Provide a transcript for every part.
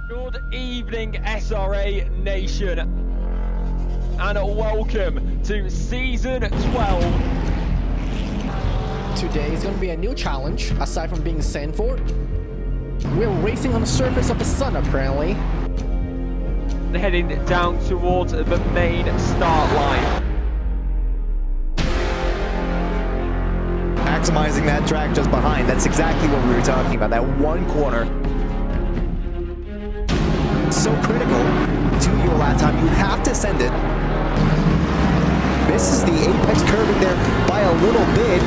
Good evening, SRA Nation, and welcome to Season 12. Today is going to be a new challenge, aside from being sent for. We're racing on the surface of the sun, apparently. They're heading down towards the main start line. Maximizing that track just behind, that's exactly what we were talking about, that one corner. So critical to your lap time, you have to send it. This is the apex curving there by a little bit.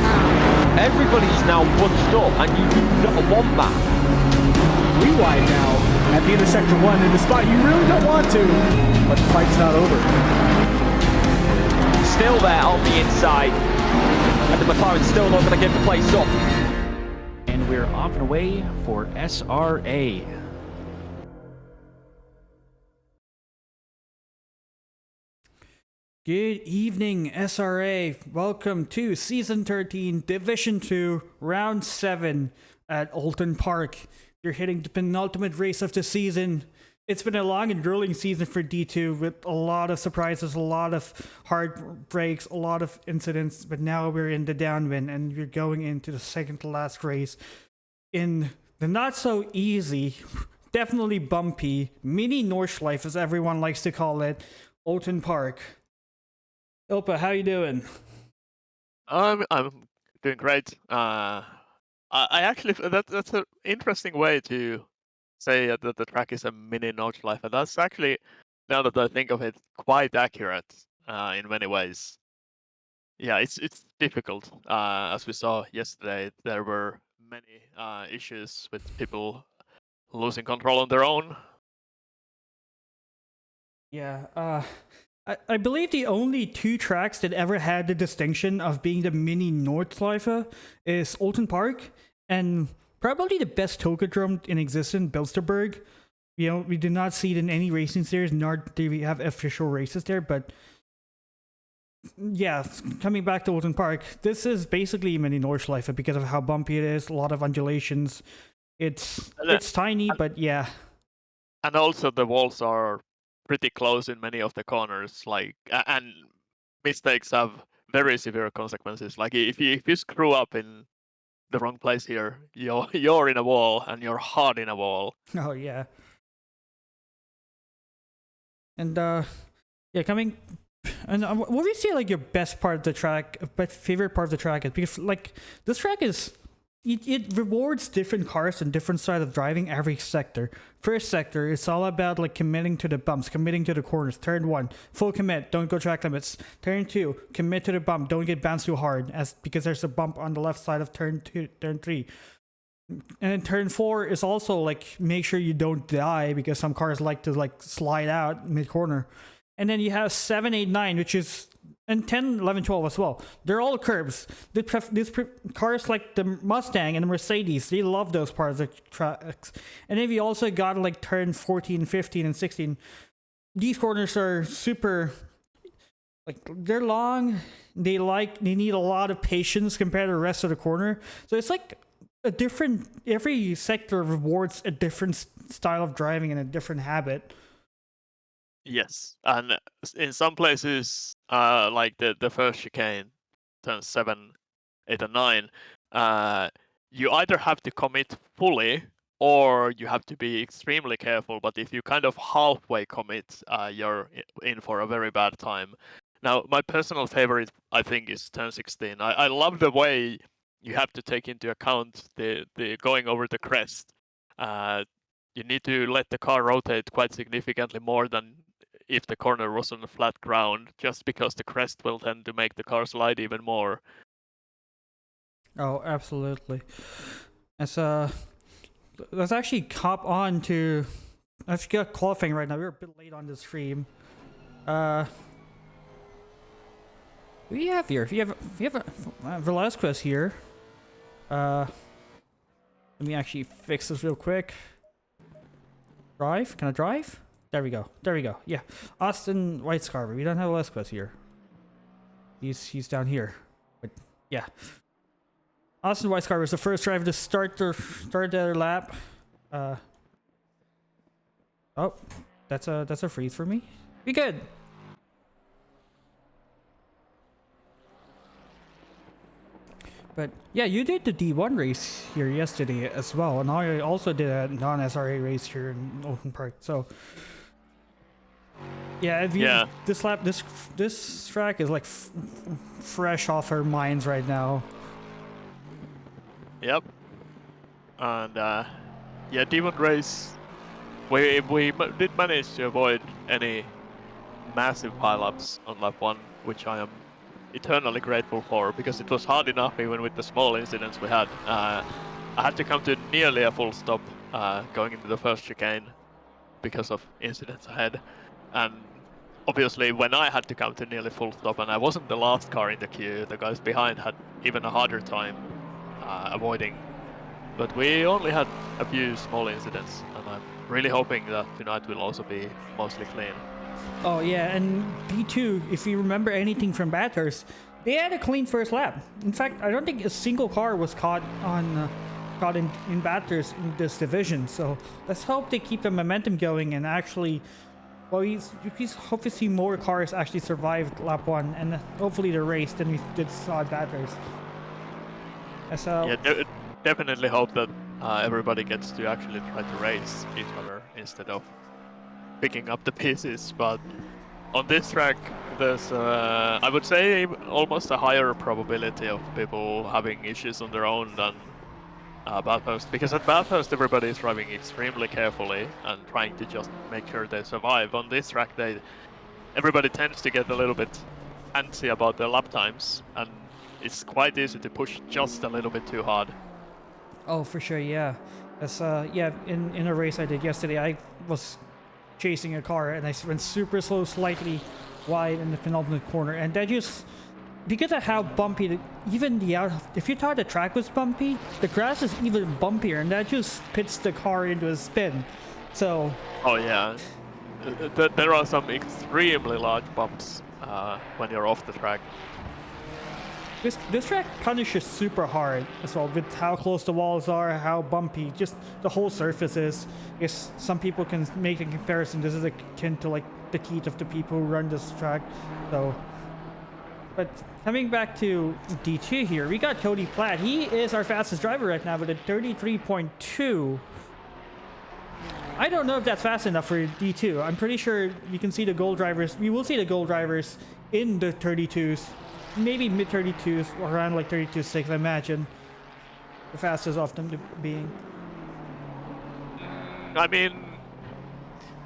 Everybody's now bunched up and you do not want that. Rewind now at the end of Sector 1 in the spot you really don't want to, but the fight's not over. Still there on the inside, and the McLaren's still not going to give the place up. And we're off and away for SRA. Good evening, SRA. Welcome to Season 13, Division 2, Round 7 at Oulton Park. You're hitting the penultimate race of the season. It's been a long and grueling season for D2 with a lot of surprises, a lot of hard breaks, a lot of incidents, but now we're in the downwind and we're going into the second to last race in the not so easy, definitely bumpy, mini Nordschleife as everyone likes to call it, Oulton Park. Ilpa, how you doing? I'm doing great. I actually that's an interesting way to say that the track is a mini Nordschleife, and that's actually, now that I think of it, quite accurate in many ways. Yeah, it's difficult. As we saw yesterday, there were many issues with people losing control on their own. Yeah, I believe the only two tracks that ever had the distinction of being the mini Nordschleife is Oulton Park and probably the best Tokadrome in existence, Bilsterberg. You know, we do not see it in any racing series, nor do we have official races there, but yeah, coming back to Oulton Park, this is basically mini Nordschleife because of how bumpy it is, a lot of undulations. It's tiny, but yeah. And also the walls are pretty close in many of the corners, like, and mistakes have very severe consequences. Like if you screw up in the wrong place here, you're in a wall, and you're hard in a wall. Oh yeah. And yeah, coming. And what would you say like your best part of the track, favorite part of the track is? Because like this track is, it rewards different cars and different side of driving every sector. First sector, it's all about like committing to the bumps, committing to the corners. Turn 1, full commit, don't go track limits. Turn 2, commit to the bump, don't get bounced too hard, because there's a bump on the left side of turn 3. And then turn 4 is also like make sure you don't die, because some cars like to like slide out mid corner. And then you have 7, 8, 9, which is, and 10, 11, 12 as well. They're all curbs. These cars like the Mustang and the Mercedes, they love those parts of the tracks. And then we also got like turn 14, 15, and 16. These corners are super, like they're long. They need a lot of patience compared to the rest of the corner. So it's like a different, every sector rewards a different style of driving and a different habit. Yes, and in some places, like the first chicane, turns 7, 8, and 9, you either have to commit fully or you have to be extremely careful. But if you kind of halfway commit, you're in for a very bad time. Now, my personal favorite, I think, is turn 16. I love the way you have to take into account the going over the crest. You need to let the car rotate quite significantly more than if the corner was on flat ground, just because the crest will tend to make the car slide even more. Oh, absolutely. Let's actually hop on to, let's get qualifying right now. We're a bit late on the stream. Who do you have here? You have Velasquez here. Let me actually fix this real quick. Drive? Can I drive? There we go. There we go. Yeah. Austin Whitescarver. We don't have Velasquez here. He's down here. But yeah. Austin Whitescarver is the first driver to start their lap. Oh, that's a freeze for me. Be good. But yeah, you did the D1 race here yesterday as well, and I also did a non-SRA race here in Oulton Park. So yeah, if you, Yeah. this track is like fresh off our minds right now. Yep. And yeah, D1 race, we did manage to avoid any massive pileups on lap 1, which I am eternally grateful for, because it was hard enough even with the small incidents we had. I had to come to nearly a full stop going into the first chicane because of incidents ahead. And obviously when I had to come to nearly full stop and I wasn't the last car in the queue, the guys behind had even a harder time avoiding. But we only had a few small incidents, and I'm really hoping that tonight will also be mostly clean. Oh yeah, and B2, if you remember anything from Bathurst, they had a clean first lap. In fact, I don't think a single car was caught in Bathurst in this division. So let's hope they keep the momentum going and actually, well, we hope to see more cars actually survive lap 1 and hopefully the race than we did saw at Bathurst. So yeah, definitely hope that everybody gets to actually try to race each other instead of picking up the pieces. But on this track, there's I would say almost a higher probability of people having issues on their own than Bathurst, because at Bathurst everybody is driving extremely carefully and trying to just make sure they survive. On this track, everybody tends to get a little bit antsy about their lap times, and it's quite easy to push just a little bit too hard. oh, for sure, yeah. That's yeah, in a race I did yesterday, I was chasing a car and I went super slow, slightly wide in the penultimate corner, and that just, because of how bumpy if you thought the track was bumpy, the grass is even bumpier, and that just pits the car into a spin. So oh yeah, there are some extremely large bumps when you're off the track. this track punishes super hard as well, with how close the walls are, how bumpy just the whole surface is. Yes, some people can make a comparison. This is akin to like the teeth of the people who run this track. So, but coming back to D2 here, we got Cody Platt. He is our fastest driver right now with a 33.2. I don't know if that's fast enough for D2. I'm pretty sure you can see the gold drivers. We will see the gold drivers in the 32s. Maybe mid 32s or around like 32.6, I imagine. The fastest of them being. I mean,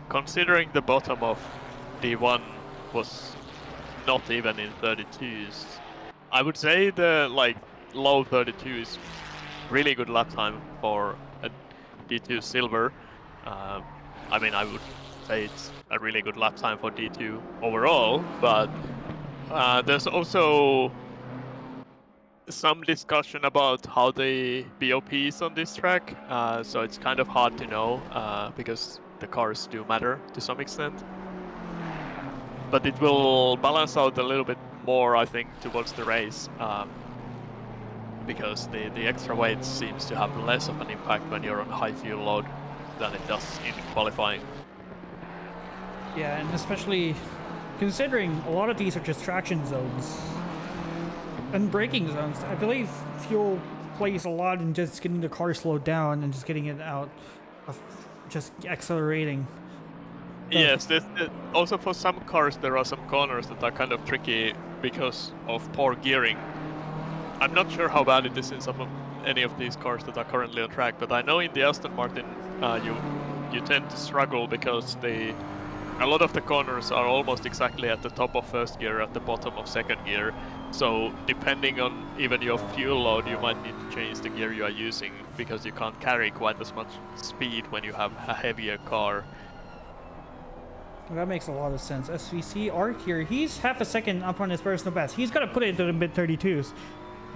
considering the bottom of D1 was not even in 32s, I would say the like low 32s really good lap time for a D2 silver. I mean, I would say it's a really good lap time for D2 overall, but there's also some discussion about how the BOP is on this track, so it's kind of hard to know because the cars do matter to some extent. But it will balance out a little bit more, I think, towards the race, because the extra weight seems to have less of an impact when you're on high fuel load than it does in qualifying. Yeah, and especially considering a lot of these are just traction zones and braking zones. I believe fuel plays a lot in just getting the car slowed down and just getting it out of just accelerating. Yes, also for some cars there are some corners that are kind of tricky because of poor gearing. I'm not sure how bad it is in any of these cars that are currently on track, but I know in the Aston Martin you tend to struggle because a lot of the corners are almost exactly at the top of first gear, at the bottom of second gear. So depending on even your fuel load, you might need to change the gear you are using because you can't carry quite as much speed when you have a heavier car. That makes a lot of sense. SVC Art here, he's half a second up on his personal best. He's got to put it into the mid 32s.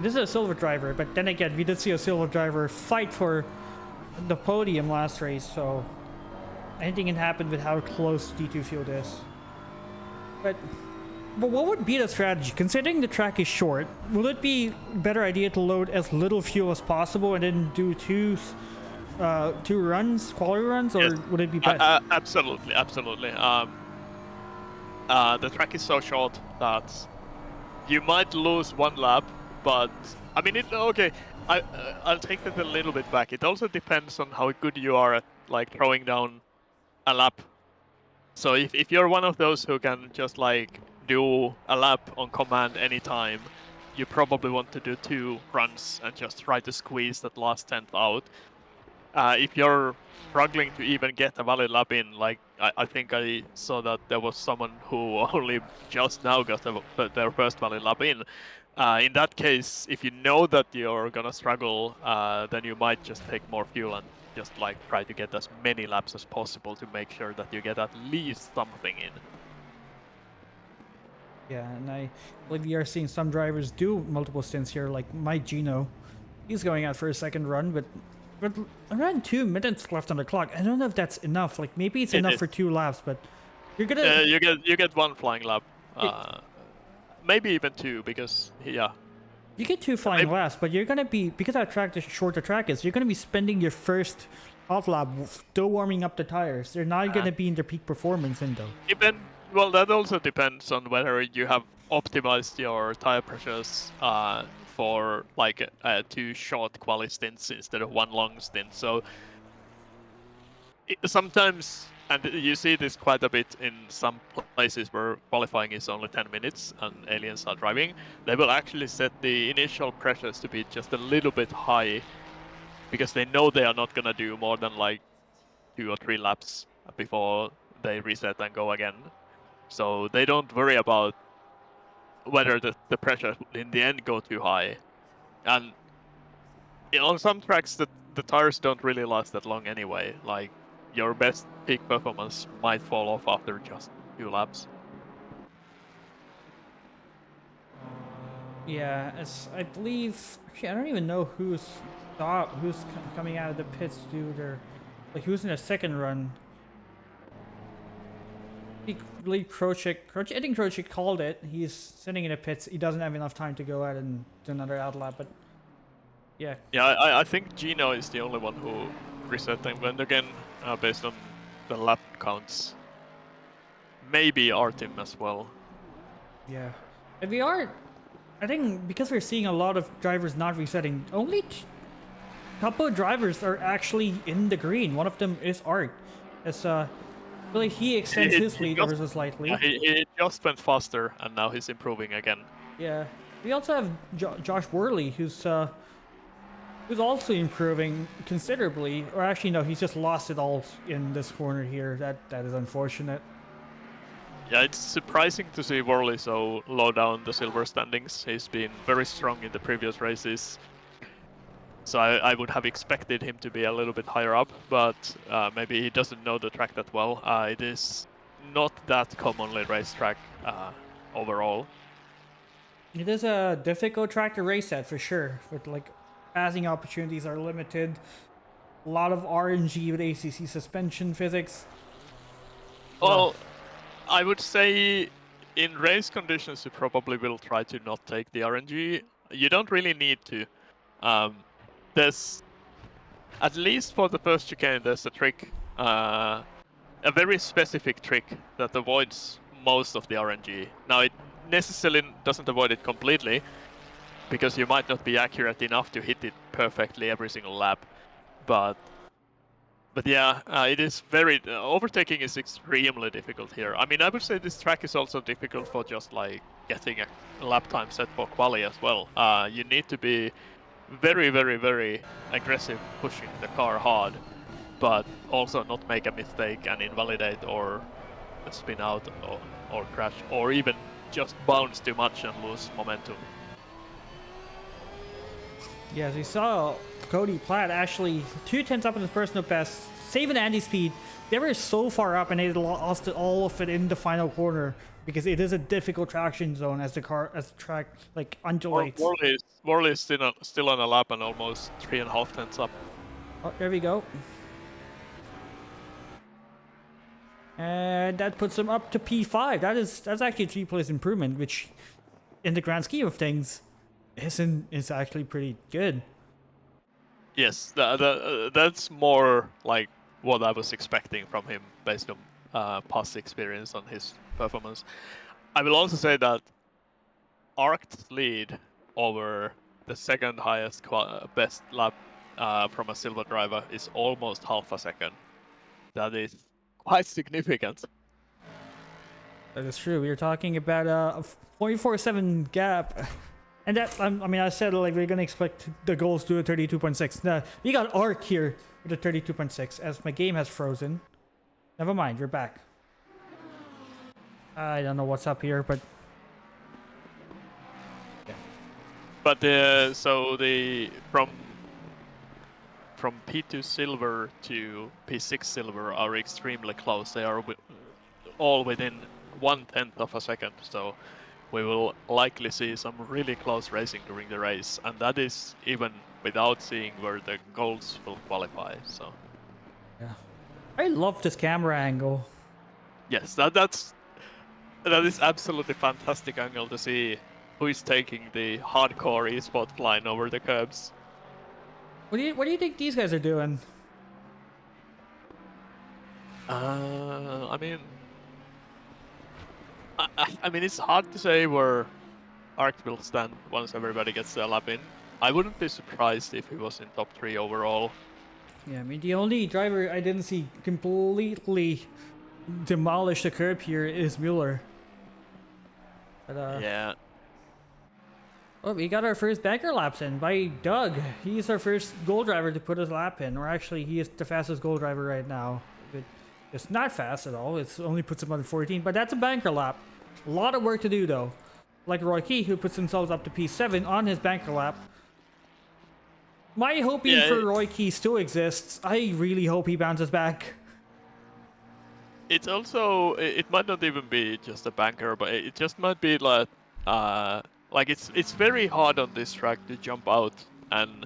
This is a silver driver, but then again, we did see a silver driver fight for the podium last race, so anything can happen with how close D2 field is. But what would be the strategy? Considering the track is short, will it be a better idea to load as little fuel as possible and then do 2 runs, quality runs, or Yes. would it be better? Absolutely, absolutely. The track is so short that you might lose 1 lap, but I mean, okay. I'll take that a little bit back. It also depends on how good you are at like throwing down a lap. So if you're one of those who can just like do a lap on command anytime, you probably want to do 2 runs and just try to squeeze that last 10th out. If you're struggling to even get a valid lap in, like I think I saw that there was someone who only just now got their first valid lap in. In that case, if you know that you're gonna struggle, then you might just take more fuel and just like try to get as many laps as possible to make sure that you get at least something in. Yeah, and I believe we are seeing some drivers do multiple stints here, like Mike Gino. He's going out for a second run, but around 2 minutes left on the clock. I don't know if that's enough. Like maybe it's enough for 2 laps, but you're gonna You get 1 flying lap, maybe even 2 because yeah. You get 2 flying laps, but you're gonna be, because how short the track is, you're gonna be spending your first hot lap still warming up the tires. They're not gonna be in their peak performance window. Well, that also depends on whether you have optimized your tire pressures for like 2 short quali stints instead of 1 long stint. So sometimes, and you see this quite a bit in some places where qualifying is only 10 minutes and aliens are driving, they will actually set the initial pressures to be just a little bit high because they know they are not gonna do more than like 2 or 3 laps before they reset and go again. So they don't worry about whether the pressure in the end go too high. And on some tracks, the tires don't really last that long anyway. Like, your best peak performance might fall off after just 2 laps. Yeah, I believe. Actually, I don't even know who's coming out of the pits to do their, like who's in a second run. I believe Krocik. I think Krocik called it. He's sitting in the pits. He doesn't have enough time to go out and do another out lap, but yeah. Yeah, I think Gino is the only one who reset them. And again, based on the lap counts, maybe Artem as well. Yeah. And we are, I think, because we're seeing a lot of drivers not resetting, only a couple of drivers are actually in the green. One of them is Art. As really he extends his lead ever so slightly. He just went faster and now he's improving again. Yeah. We also have Josh Worley, who's also improving considerably. Or actually, no, he's just lost it all in this corner here. That is unfortunate. Yeah, it's surprising to see Worley so low down the silver standings. He's been very strong in the previous races. So I would have expected him to be a little bit higher up, but maybe he doesn't know the track that well. It is not that commonly racetrack overall. It is a difficult track to race at for sure. With like passing opportunities are limited. A lot of RNG with ACC suspension physics. Well, I would say in race conditions you probably will try to not take the RNG. You don't really need to. There's, at least for the first chicane, there's a trick, a very specific trick that avoids most of the RNG. Now it necessarily doesn't avoid it completely, because you might not be accurate enough to hit it perfectly every single lap. But yeah, it is very, overtaking is extremely difficult here. I mean, I would say this track is also difficult for just like getting a lap time set for quali as well. You need to be very, very, very aggressive, pushing the car hard, but also not make a mistake and invalidate or spin out or crash or even just bounce too much and lose momentum. Yeah, as we saw, Cody Platt actually 2/10 up in his personal best, saving Andy's speed. They were so far up and they lost all of it in the final corner because it is a difficult traction zone as the track like undulates. Worley is still on a lap and almost 3.5 tenths up. Oh, there we go. And that puts him up to P5. That's actually a 3-place improvement, which, in the grand scheme of things, is actually pretty good. Yes, that's more like what I was expecting from him based on past experience on his performance. I will also say that Arc's lead over the second highest best lap from a silver driver is almost half a second. That is quite significant. That is true. We were talking about a 0.47 gap. And that, I mean, I said like we're gonna expect the goals to a 32.6. We got Arc here with a 32.6 as my game has frozen. Never mind, we're back. I don't know what's up here, but But so the from P2 silver to P6 silver are extremely close. They are all within 1/10 of a second. So we will likely see some really close racing during the race, and that is even without seeing where the golds will qualify. So yeah, I love this camera angle. yes, that is absolutely fantastic angle to see who is taking the hardcore esport line over the curbs. What do you think these guys are doing? I mean, I mean, it's hard to say where Arc will stand once everybody gets a lap in. I wouldn't be surprised if he was in top 3 overall. Yeah, I mean, the only driver I didn't see completely demolish the curb here is Mueller. But, Yeah. oh, we got our first banker laps in by Doug. He's our first goal driver to put his lap in, or actually, he is the fastest goal driver right now. It's not fast at all. It only puts him on 14, but that's a banker lap. A lot of work to do though. Like Roy Key, who puts himself up to P7 on his banker lap. My hoping for Roy Key still exists. I really hope he bounces back. It's also, it might not even be just a banker, but it just might be like it's very hard on this track to jump out and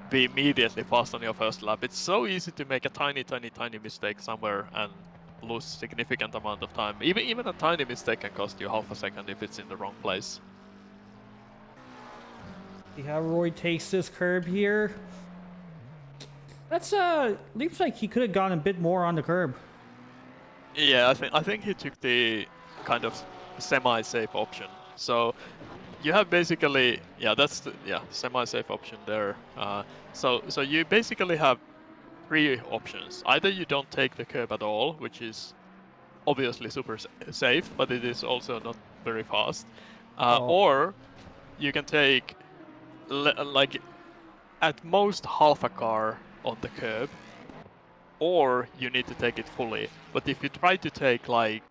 be immediately fast on your first lap. It's so easy to make a tiny mistake somewhere and lose significant amount of time. Even a tiny mistake can cost you half a second if it's in the wrong place. See how Roy takes this curb here. That's looks like he could have gone a bit more on the curb. Yeah, I think he took the kind of semi-safe option. So you have basically, yeah, that's the semi-safe option there. So you basically have 3 options. Either you don't take the curb at all, which is obviously super safe, but it is also not very fast. Or you can take like at most half a car on the curb, or you need to take it fully. But if you try to take like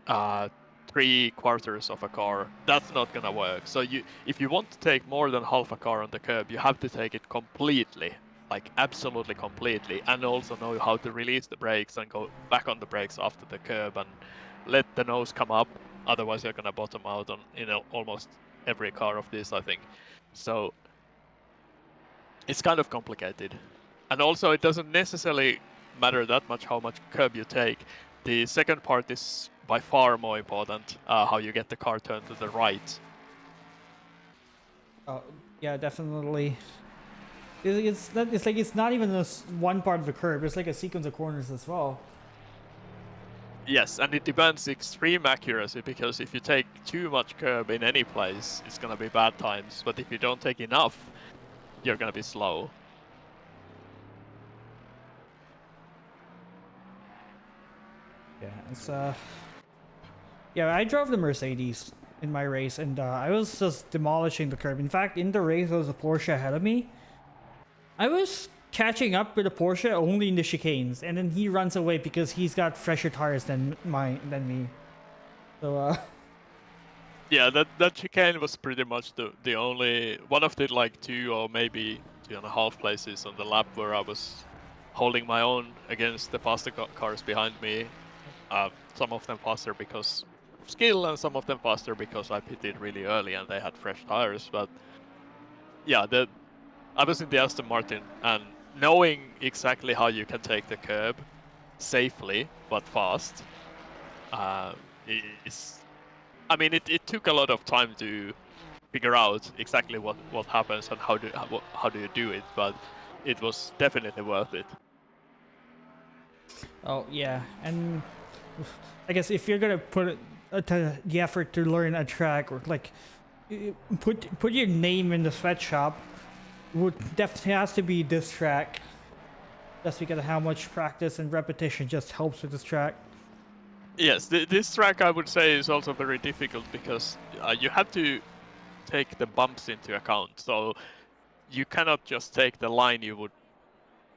3/4 of a car, that's not gonna work. So if you want to take more than half a car on the curb, you have to take it completely, like absolutely completely, and also know how to release the brakes and go back on the brakes after the curb and let the nose come up. Otherwise, you're gonna bottom out on almost every car of this, I think. So it's kind of complicated, and also it doesn't necessarily matter that much how much curb you take. The second part is by far more important, how you get the car turned to the right. Oh, yeah, definitely. It's like it's not even this one part of the curb. It's like a sequence of corners as well. Yes, and it demands extreme accuracy, because if you take too much curb in any place, it's gonna be bad times. But if you don't take enough, you're gonna be slow. Yeah, it's yeah, I drove the Mercedes in my race, and I was just demolishing the curb. In fact, in the race, there was a Porsche ahead of me. I was catching up with a Porsche only in the chicanes, and then he runs away because he's got fresher tires than me. So Yeah, that chicane was pretty much the only one of the like 2 or maybe 2.5 places on the lap where I was holding my own against the faster cars behind me. Some of them faster because of skill, and some of them faster because I pitted really early and they had fresh tires. But yeah, I was in the Aston Martin, and knowing exactly how you can take the curb safely but fast is, I mean, it took a lot of time to figure out exactly what happens and how do you do it, but it was definitely worth it. Oh yeah, and I guess if you're gonna put the effort to learn a track or like put your name in the sweatshop, would definitely has to be this track. Just because of how much practice and repetition just helps with this track. Yes, this track I would say is also very difficult because you have to take the bumps into account. So you cannot just take the line you would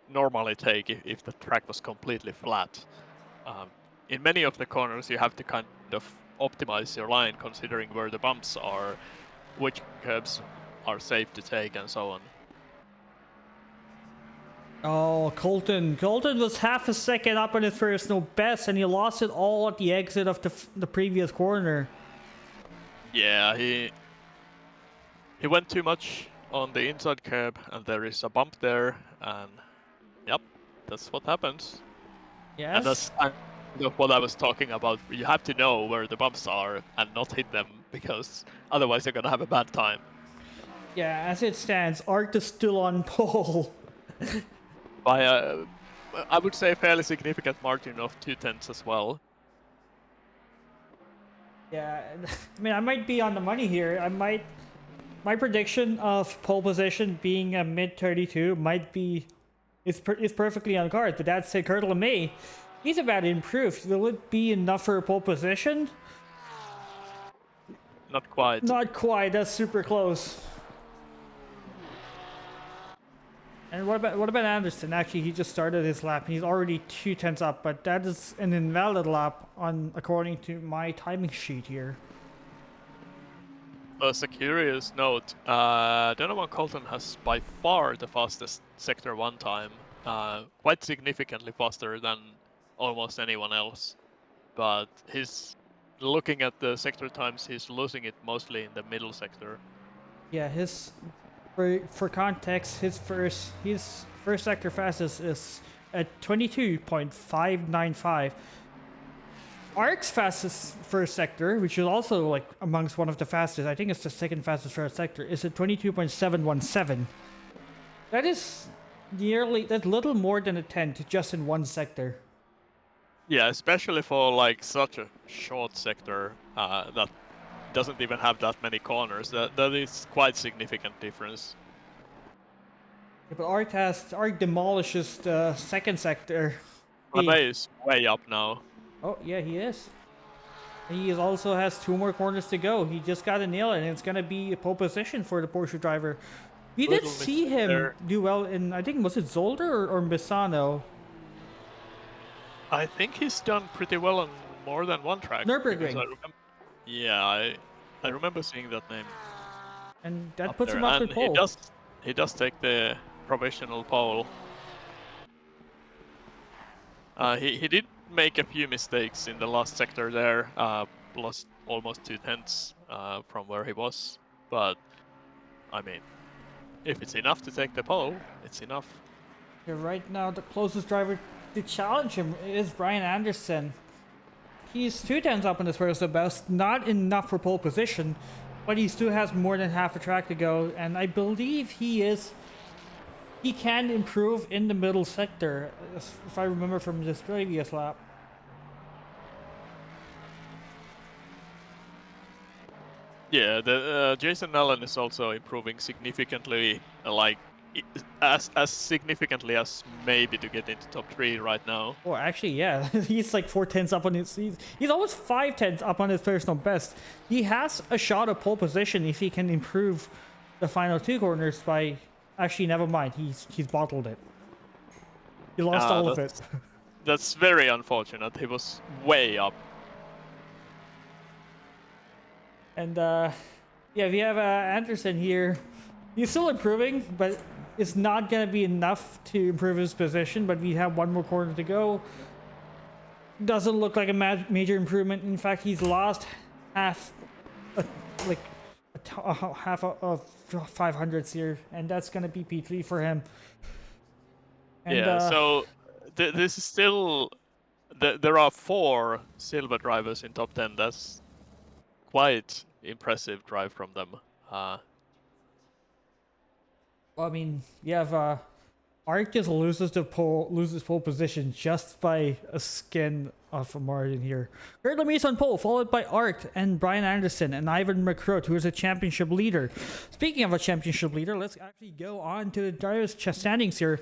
normally take if the track was completely flat. In many of the corners, you have to kind of optimize your line considering where the bumps are, which curbs are safe to take, and so on. Oh, Colton was half a second up on his personal best, and he lost it all at the exit of the previous corner. Yeah, he went too much on the inside curb, and there is a bump there, and yep, that's what happens. Yes. And that's kind of what I was talking about. You have to know where the bumps are and not hit them, because otherwise you're gonna have a bad time. Yeah, as it stands, Art is still on pole. By I would say fairly significant margin of 2/10 as well. Yeah, I mean, I might be on the money here. My prediction of pole position being a mid 32 might be is perfectly on cards. But that's a Kurtle May. He's about to improve. Will it be enough for a pole position? Not quite. Not quite. That's super close. And what about Anderson? Actually, he just started his lap. He's already 2/10 up, but that is an invalid lap according to my timing sheet here. As a curious note, Donovan Colton has by far the fastest Sector 1 time, quite significantly faster than almost anyone else. But looking at the sector times, he's losing it mostly in the middle sector. Yeah, for context, his first sector fastest is at 22.595. Ark's fastest first sector, which is also like amongst one of the fastest, I think it's the second fastest first sector, is at 22.717. That is that's little more than a tenth just in one sector. Yeah, especially for like such a short sector that doesn't even have that many corners. That is quite significant difference. Yeah, but Ark demolishes the second sector. May is way up now. Oh yeah, he is. He also has 2 more corners to go. He just got a nail, and it's gonna be a pole position for the Porsche driver. We did see him do well in, I think, was it Zolder or Misano? I think he's done pretty well on more than one track. Nürburgring. I remember seeing that name. And that puts him up in pole. He does take the provisional pole. He did make a few mistakes in the last sector there, lost almost 2/10 from where he was. But, I mean, if it's enough to take the pole, it's enough. Yeah, right now, the closest driver to challenge him is Brian Anderson. He's 2/10 up on his first best, not enough for pole position, but he still has more than half a track to go, and I believe he can improve in the middle sector, if I remember from this previous lap. Yeah, the Jason Allen is also improving significantly, as significantly as maybe to get into top 3 right now. Or actually, yeah, he's like 4/10 up on his. He's almost 5/10 up on his personal best. He has a shot at pole position if he can improve the final 2 corners by. Actually, never mind. He's bottled it. He lost all of it. That's very unfortunate. He was way up. And yeah, we have Anderson here. He's still improving, but it's not gonna be enough to improve his position. But we have 1 more corner to go. Doesn't look like a major improvement. In fact, he's lost half of 500s here, and that's gonna be P3 for him. And, yeah. So this is still. There are 4 silver drivers in top 10. That's quite impressive drive from them. I mean, you have Art just loses pole position just by a skin of a margin here. Kurt LeMay's on pole, followed by Art and Brian Anderson and Ivan McCroat, who is a championship leader. Speaking of a championship leader, let's actually go on to the drivers' standings here.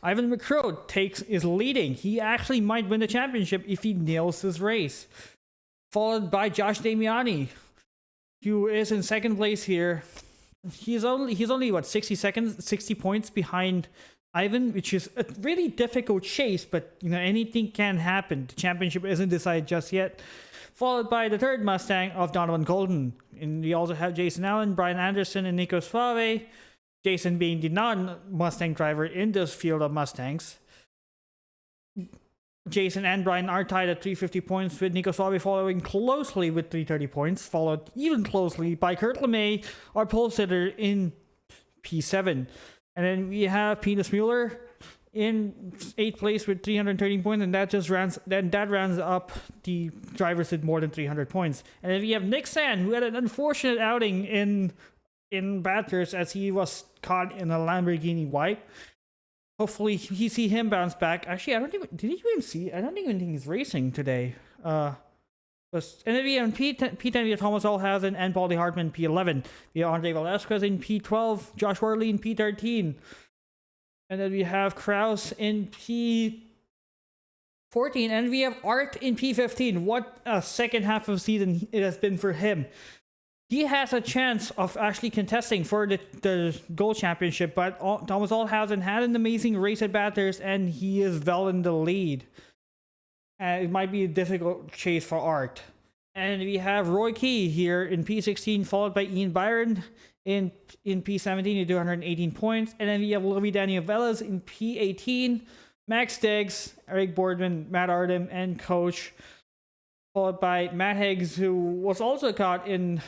Ivan McCroat is leading. He actually might win the championship if he nails his race. Followed by Josh Damiani, who is in second place here. He's only what 60 points behind Ivan, which is a really difficult chase, but anything can happen. The championship isn't decided just yet. Followed by the third Mustang of Donovan Colton. And we also have Jason Allen, Brian Anderson, and Nico Suave. Jason being the non-Mustang driver in this field of Mustangs. Jason and Brian are tied at 350 points, with Nico Suave following closely with 330 points, followed even closely by Kurt LeMay, our pole sitter in P7. And then we have Penis Mueller in 8th place with 313 points, and that rounds up the drivers with more than 300 points. And then we have Nick Sand, who had an unfortunate outing in Bathurst as he was caught in a Lamborghini wipe. Hopefully, we see him bounce back. Actually, I don't even think he's racing today. And then we have in P10, we have Thomas Olhausen and Baldy Hartman P11. We have Andre Velasquez in P12, Josh Worley in P13. And then we have Kraus in P14, and we have Art in P15. What a second half of the season it has been for him. He has a chance of actually contesting for the gold championship, but Thomas Olhausen had an amazing race at Bathurst, and he is well in the lead. It might be a difficult chase for Art. And we have Roy Key here in P16, followed by Ian Byron in P17 with 218 points. And then we have Louis Daniel Velez in P18, Max Diggs, Eric Boardman, Matt Ardem, and Coach, followed by Matt Higgs, who was also caught in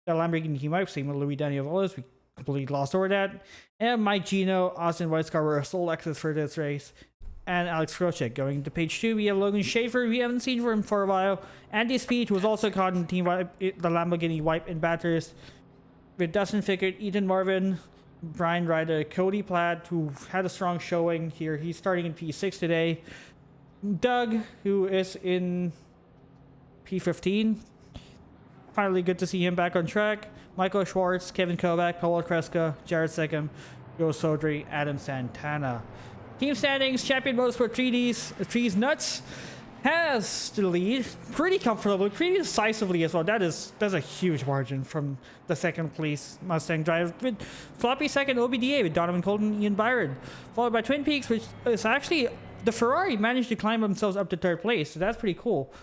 the Lamborghini team wipe, same with Louis Daniel Velez. We completely glossed over that. And Mike Gino, Austin Weiscar were sole exits for this race. And Alex Krocek. Going to page 2, we have Logan Schaefer. We haven't seen him for a while. Andy Speed, who was also caught in the Lamborghini wipe in Bathurst. With Dustin Fickert, Ethan Marvin, Brian Ryder, Cody Platt, who had a strong showing here. He's starting in P6 today. Doug, who is in P15. Finally, good to see him back on track. Michael Schwartz, Kevin Kovac, Paul Kreska, Jared Seckham, Joe Sodry, Adam Santana. Team standings, Champion Motorsport 3's Nuts has the lead pretty comfortably, pretty decisively as well. That's a huge margin from the second place Mustang driver, with floppy second OBDA with Donovan Colton and Ian Byron, followed by Twin Peaks, which is actually the Ferrari managed to climb themselves up to third place, so that's pretty cool.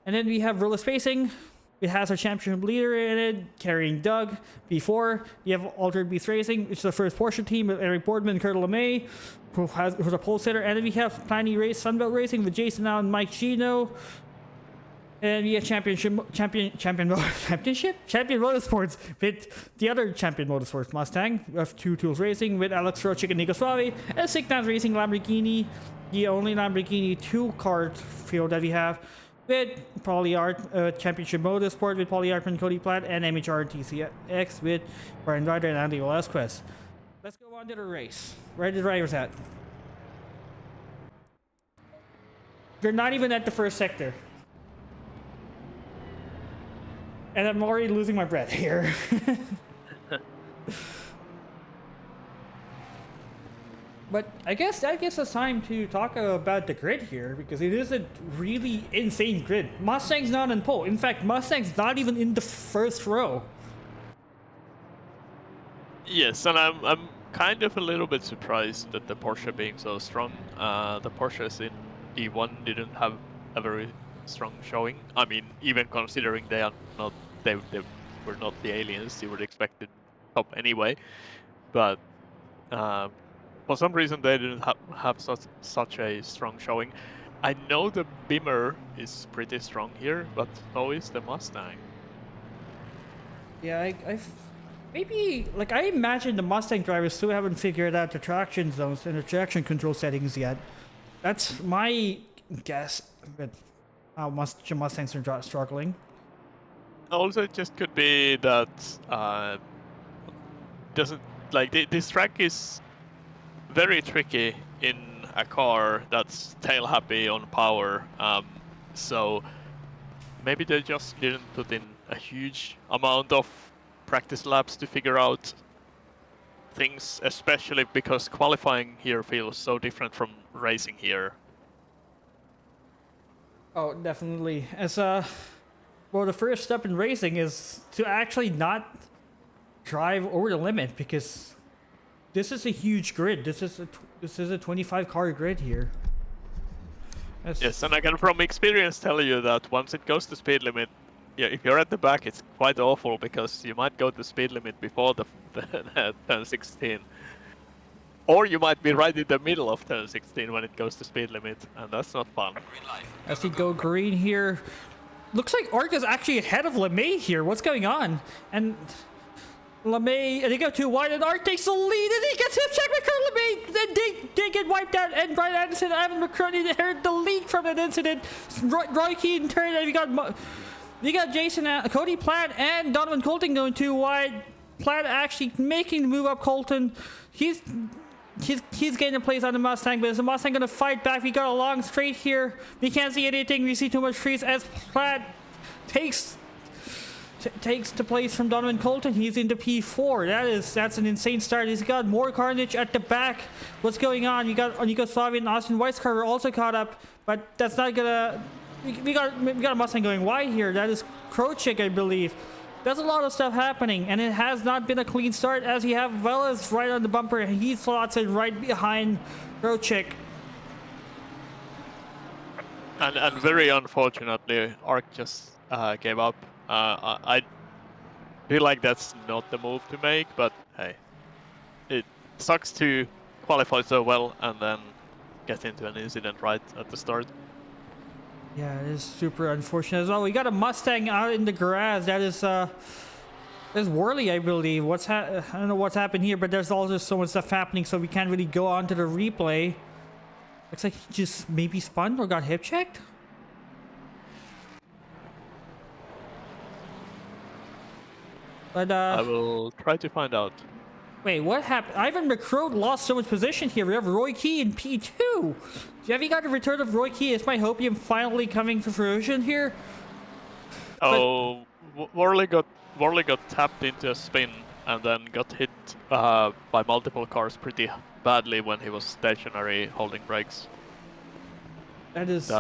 And then we have Roller Spacing. It has a championship leader in it, carrying Doug. Before, you have Altered Beast Racing, which is the first Porsche team with Eric Boardman and Kurt LeMay, who's a pole sitter. And then we have Planny Race Sunbelt Racing with Jason Allen and Mike Gino. And we have Champion Motorsports with the other Champion Motorsports Mustang. We have Two Tools Racing with Alex Rochick and Nico Suave. And Signals Racing Lamborghini, the only Lamborghini two-car field that we have, with Polyart Championship Motorsport with Polyart and Cody Platt, and MHR and TCX with Brian Ryder and Andy Velasquez. Let's go on to the race. Where are the drivers at? They're not even at the first sector. And I'm already losing my breath here. But I guess that gives us time to talk about the grid here, because it is a really insane grid. Mustang's not in pole. In fact, Mustang's not even in the first row. Yes, and I'm kind of a little bit surprised that the Porsche being so strong. The Porsches in E1 didn't have a very strong showing. I mean, even considering they were not the aliens you would expect in top anyway. But for some reason they didn't have such a strong showing. I know the Beamer is pretty strong here, but so is the Mustang. Yeah, maybe, like, I imagine the Mustang drivers still haven't figured out the traction zones and the traction control settings yet. That's my guess, but how much Mustangs are struggling. Also, it just could be that doesn't like this track is very tricky in a car that's tail happy on power. So maybe they just didn't put in a huge amount of practice laps to figure out things, especially because qualifying here feels so different from racing here. Oh, definitely. As well, the first step in racing is to actually not drive over the limit, because this is a huge grid. This is a 25 car grid here. Yes, and I can from experience tell you that once it goes to speed limit, yeah, if you're at the back, it's quite awful because you might go to speed limit before the turn 16. Or you might be right in the middle of turn 16 when it goes to speed limit, and that's not fun. As we go green here, looks like Arc is actually ahead of LeMay here. What's going on? And LeMay, and they go too wide, and Arc takes the lead, and he gets hit. Check McCurry, LeMay, then they get wiped out, and Brian Anderson and Evan McCurry inherit the lead from that incident. Roy Keane turned, and you got Jason, Cody Platt, and Donovan Colton going too wide. Platt actually making the move up Colton. He's getting a place on the Mustang, but is the Mustang going to fight back? We got a long straight here. We can't see anything. We see too much trees as Platt takes the place from Donovan Colton. He's into P4. That's an insane start. He's got more carnage at the back. What's going on? You got Yugoslavia and Austin Weiscarver also caught up, but that's not gonna. We got a Mustang going wide here. That is Krochik, I believe. There's a lot of stuff happening, and it has not been a clean start, as you have Velas right on the bumper. He slots in right behind Krochik. And very unfortunately, Arc just gave up. I feel like that's not the move to make, but hey, it sucks to qualify so well and then get into an incident right at the start. Yeah, it is super unfortunate as well. We got a Mustang out in the garage. That is there's Worley, I believe. I don't know what's happened here, but there's also so much stuff happening, so we can't really go on to the replay. Looks like he just maybe spun or got hip checked. But I will try to find out. wait, what happened? Ivan McCrode lost so much position here. We have Roy Key in P2. Have you got the return of Roy Key? Is my hopium finally coming to fruition here? Oh, Worley got tapped into a spin and then got hit by multiple cars pretty badly when he was stationary holding brakes. That is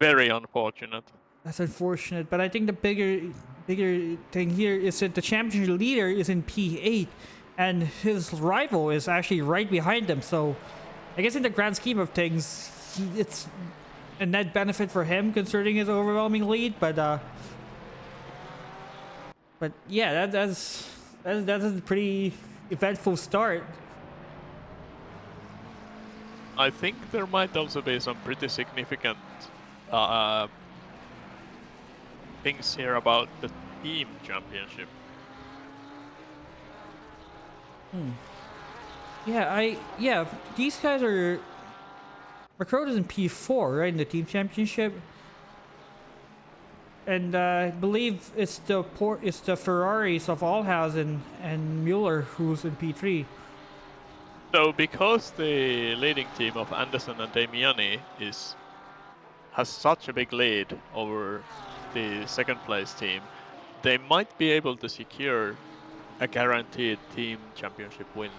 very unfortunate. That's unfortunate, but I think the bigger thing here is that the championship leader is in P8, and his rival is actually right behind him. So, I guess in the grand scheme of things, it's a net benefit for him considering his overwhelming lead. But yeah, that's a pretty eventful start. I think there might also be some pretty significant things here about the team championship. Yeah, these guys are. McCrode is in P4, right, in the team championship, and I believe it's the Ferraris of Alhausen and Mueller who's in P3. So because the leading team of Anderson and Damiani has such a big lead over the second place team, they might be able to secure a guaranteed team championship win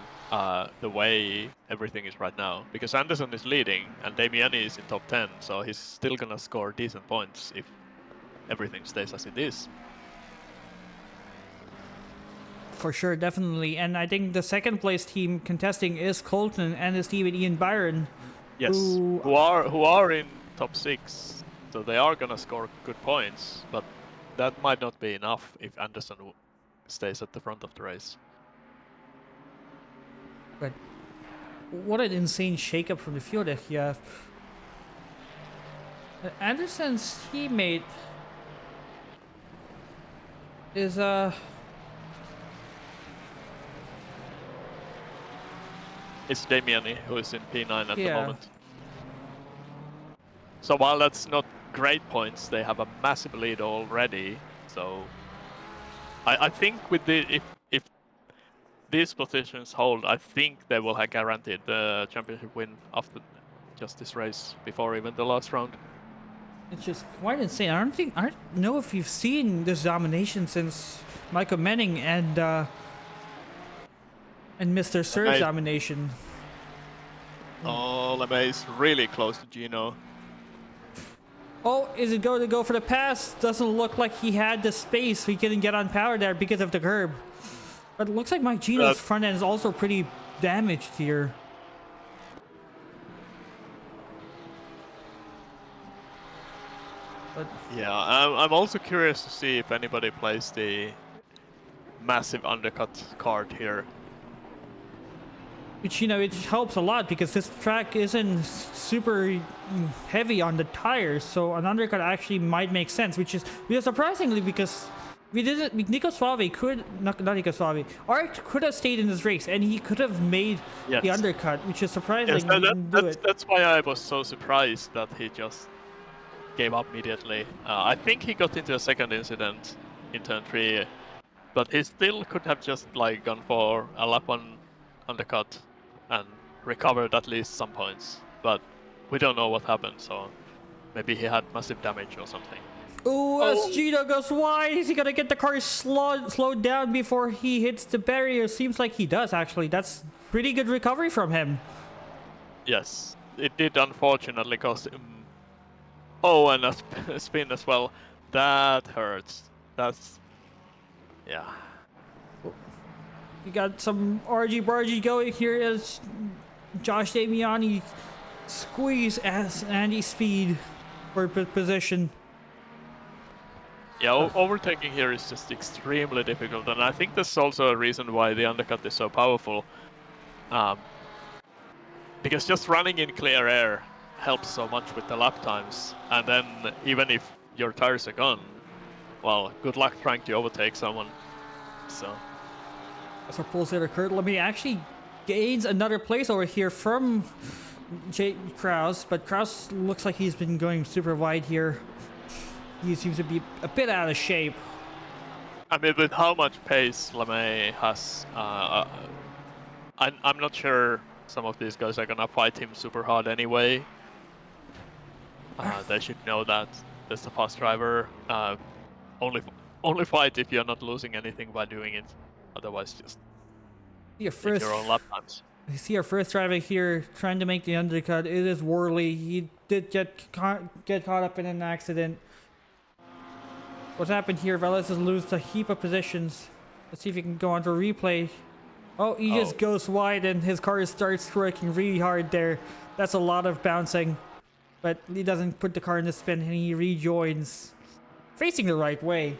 the way everything is right now. Because Anderson is leading and Damiani is in top 10, so he's still gonna score decent points if everything stays as it is. For sure, definitely. And I think the second place team contesting is Colton and his team with Ian Byron. Yes, who are in top 6, so they are gonna score good points, but that might not be enough if Anderson stays at the front of the race. But what an insane shakeup from the field that you have. Anderson's teammate is It's Damiani who is in P9 at the moment. So while that's not great points, they have a massive lead already. So I think with if these positions hold, I think they will have guaranteed the championship win after just this race before even the last round. It's just quite insane. I don't know if you've seen this domination since Michael Menning and Mr. Sir's domination. Oh, LeMay is really close to Gino. Oh, is it going to go for the pass? Doesn't look like he had the space, so he couldn't get on power there because of the curb. But it looks like Mike Gino's front end is also pretty damaged here. But Yeah, I'm also curious to see if anybody plays the massive undercut card here. which, you know, it helps a lot because this track isn't super heavy on the tires, so an undercut actually might make sense, which is surprisingly because we didn't. Nico Suave could not Nico Suave. Art could have stayed in this race and he could have made the undercut, which is surprising. Yes, He didn't do it. that's why I was so surprised that he just gave up immediately. I think he got into a second incident in turn 3, but he still could have just like gone for a lap on undercut and recovered at least some points. But we don't know what happened, so maybe he had massive damage or something. Ooh, as Gino goes wide, is he gonna get the car slowed down before he hits the barrier? Seems like he does, actually. That's pretty good recovery from him. Yes, it did unfortunately cost him. Oh, and a spin as well. That hurts. That's... yeah. We got some argy-bargy going here as Josh Damiani squeeze as Andy Speed for position. Yeah, overtaking here is just extremely difficult, and I think that's also a reason why the undercut is so powerful. Because just running in clear air helps so much with the lap times, and then even if your tires are gone, well, good luck trying to overtake someone. So. As our pulsator Kurt Lemay actually gains another place over here from Jay Kraus, but Kraus looks like he's been going super wide here. He seems to be a bit out of shape. I mean, with how much pace LeMay has, I'm not sure some of these guys are gonna fight him super hard anyway. They should know that there's a fast driver. Only fight if you're not losing anything by doing it. Otherwise, just take your own lap times. I see our first driver here trying to make the undercut. It is Worley. He did get caught up in an accident. What's happened here? Velas has lost a heap of positions. Let's see if he can go on to replay. Oh, he just goes wide and his car starts working really hard there. That's a lot of bouncing. But he doesn't put the car in the spin and he rejoins. Facing the right way.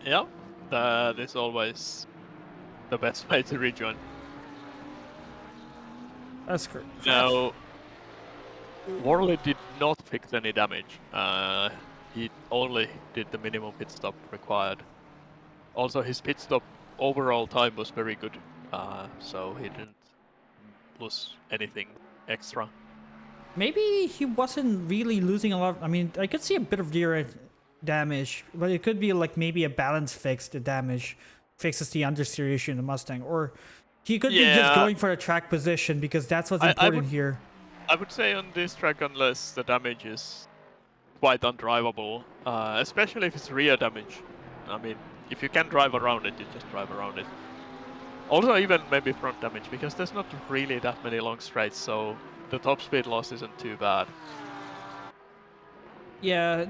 Yeah, that is always the best way to rejoin. That's correct. Now, Worley did not fix any damage. He only did the minimum pit stop required. Also, his pit stop overall time was very good, so he didn't lose anything extra. Maybe he wasn't really losing a lot. I mean, I could see a bit of gear damage, but it could be like maybe a balance fix. The damage fixes the understeer issue in the Mustang, or he could be just going for a track position because that's what's important here. I would say on this track, unless the damage is quite undrivable, especially if it's rear damage. I mean, if you can drive around it, you just drive around it. Also, even maybe front damage, because there's not really that many long straights, so the top speed loss isn't too bad. Yeah,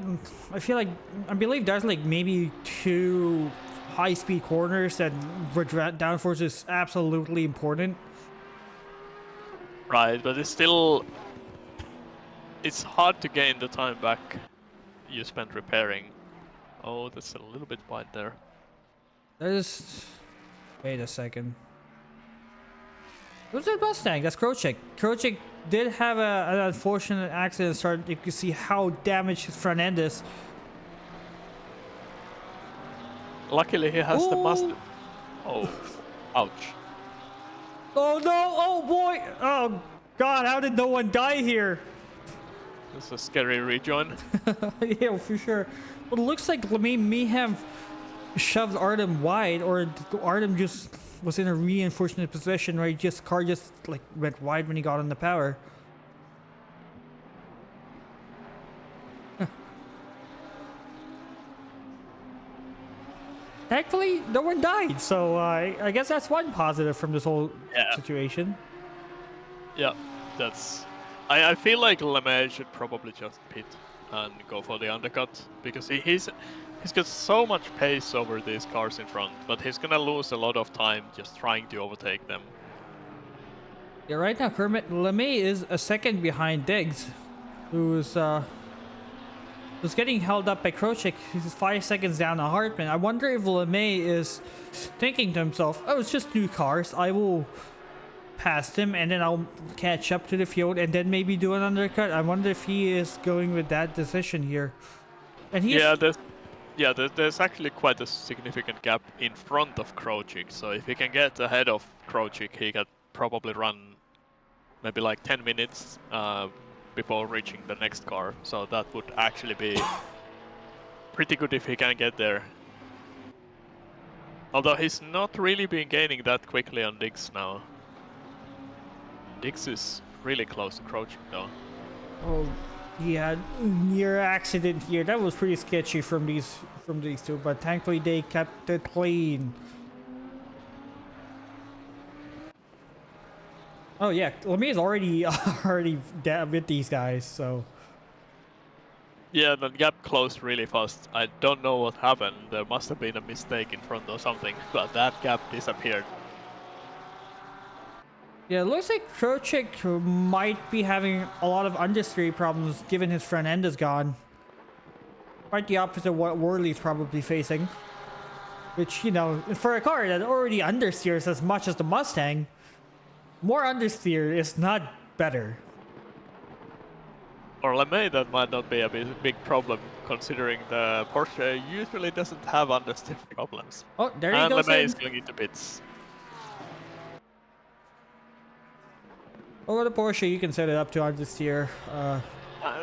I believe there's like maybe 2 high-speed corners that where downforce is absolutely important. Right, but it's still... it's hard to gain the time back you spent repairing. Oh, that's a little bit wide there. Wait a second. Who's that Mustang? That's Krochik. Krochik did have an unfortunate accident start. You can see how damaged his front end is. Luckily, he has the Mustang. Oh, ouch. Oh no! Oh boy! Oh god! How did no one die here? That's a scary rejoin. Yeah, for sure. But it looks like LeMay may have shoved Artem wide, or Artem just was in a really unfortunate position where car just like went wide when he got on the power. Thankfully, no one died, so I guess that's one positive from this whole situation. Yeah, that's. I feel like LeMay should probably just pit and go for the undercut because he's got so much pace over these cars in front, but he's gonna lose a lot of time just trying to overtake them. Yeah, right now Kermit LeMay is a second behind Diggs, who's getting held up by Krochik. He's 5 seconds down on Hartman. I wonder if LeMay is thinking to himself, "Oh, it's just 2 cars. I will pass him, and then I'll catch up to the field, and then maybe do an undercut." I wonder if he is going with that decision here. And he's there's actually quite a significant gap in front of Krochik. So if he can get ahead of Krochik, he can probably run maybe like 10 minutes before reaching the next car. So that would actually be pretty good if he can get there. Although he's not really been gaining that quickly on Diggs now. Diggs is really close to Krochik though. Oh, yeah, near accident here. That was pretty sketchy from these two, but thankfully they kept it clean. Oh yeah, LeMay is already down with these guys, so. Yeah, the gap closed really fast. I don't know what happened. There must have been a mistake in front or something, but that gap disappeared. Yeah, it looks like Krochik might be having a lot of understeer problems given his front end is gone. Quite the opposite of what Worley's probably facing. Which, you know, for a car that already understeers as much as the Mustang, more understeer is not better. For LeMay, that might not be a big problem, considering the Porsche usually doesn't have understeer problems. Oh, there he and goes. LeMay is going into pits. Over the Porsche, you can set it up to understeer.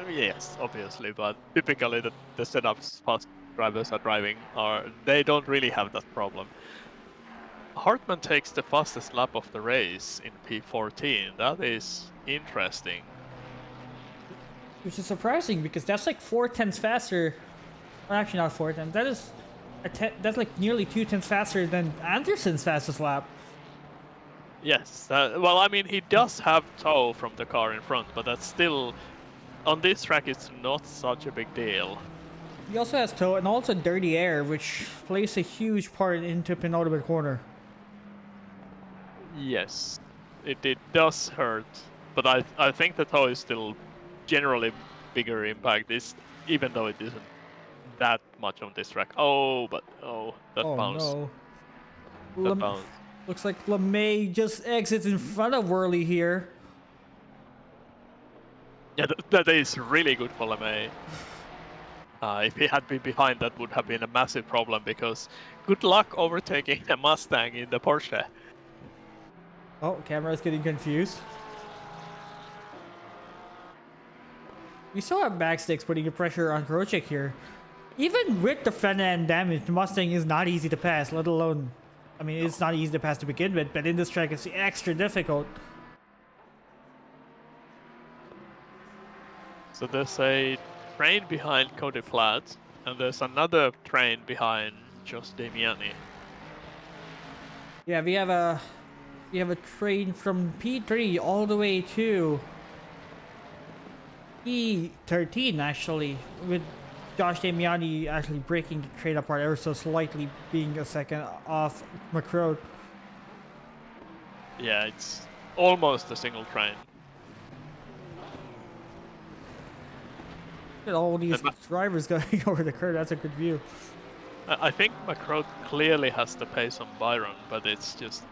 Yes, obviously, but typically the setups fast drivers are driving they don't really have that problem. Hartman takes the fastest lap of the race in P14. That is interesting. Which is surprising because that's like 4/10 faster. Well, actually, not 4/10. That is that's like nearly 2/10 faster than Anderson's fastest lap. Yes, well, I mean, he does have tow from the car in front, but that's still, on this track, it's not such a big deal. He also has tow and also dirty air, which plays a huge part into penultimate corner. Yes, it does hurt, but I think the tow is still generally bigger impact, even though it isn't that much on this track. That bounce. No. That bounce. Looks like LeMay just exits in front of Worley here. Yeah, that is really good for LeMay. If he had been behind, that would have been a massive problem because good luck overtaking a Mustang in the Porsche. Oh, camera's getting confused. We still have backsticks putting the pressure on Krochik here. Even with the front end damage, the Mustang is not easy to pass, let alone... I mean, it's not easy to pass to begin with, but in this track it's extra difficult. So there's a train behind Cody Platt, and there's another train behind Josh Damiani. Yeah, we have a train from P3 all the way to P13 actually, with Josh Damiani actually breaking the train apart ever so slightly, being a second off McCrow. Yeah, it's almost a single train. Look at all these drivers going over the curve. That's a good view. I think McCrow clearly has the pace on Byron, but it's just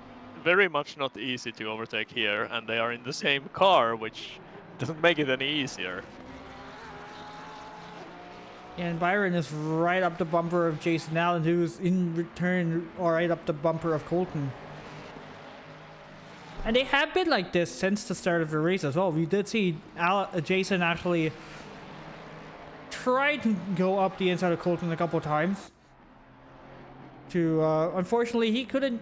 very much not easy to overtake here, and they are in the same car, which doesn't make it any easier. And Byron is right up the bumper of Jason Allen, who's in return right up the bumper of Colton. And they have been like this since the start of the race as well. We did see Jason actually try to go up the inside of Colton a couple times to unfortunately he couldn't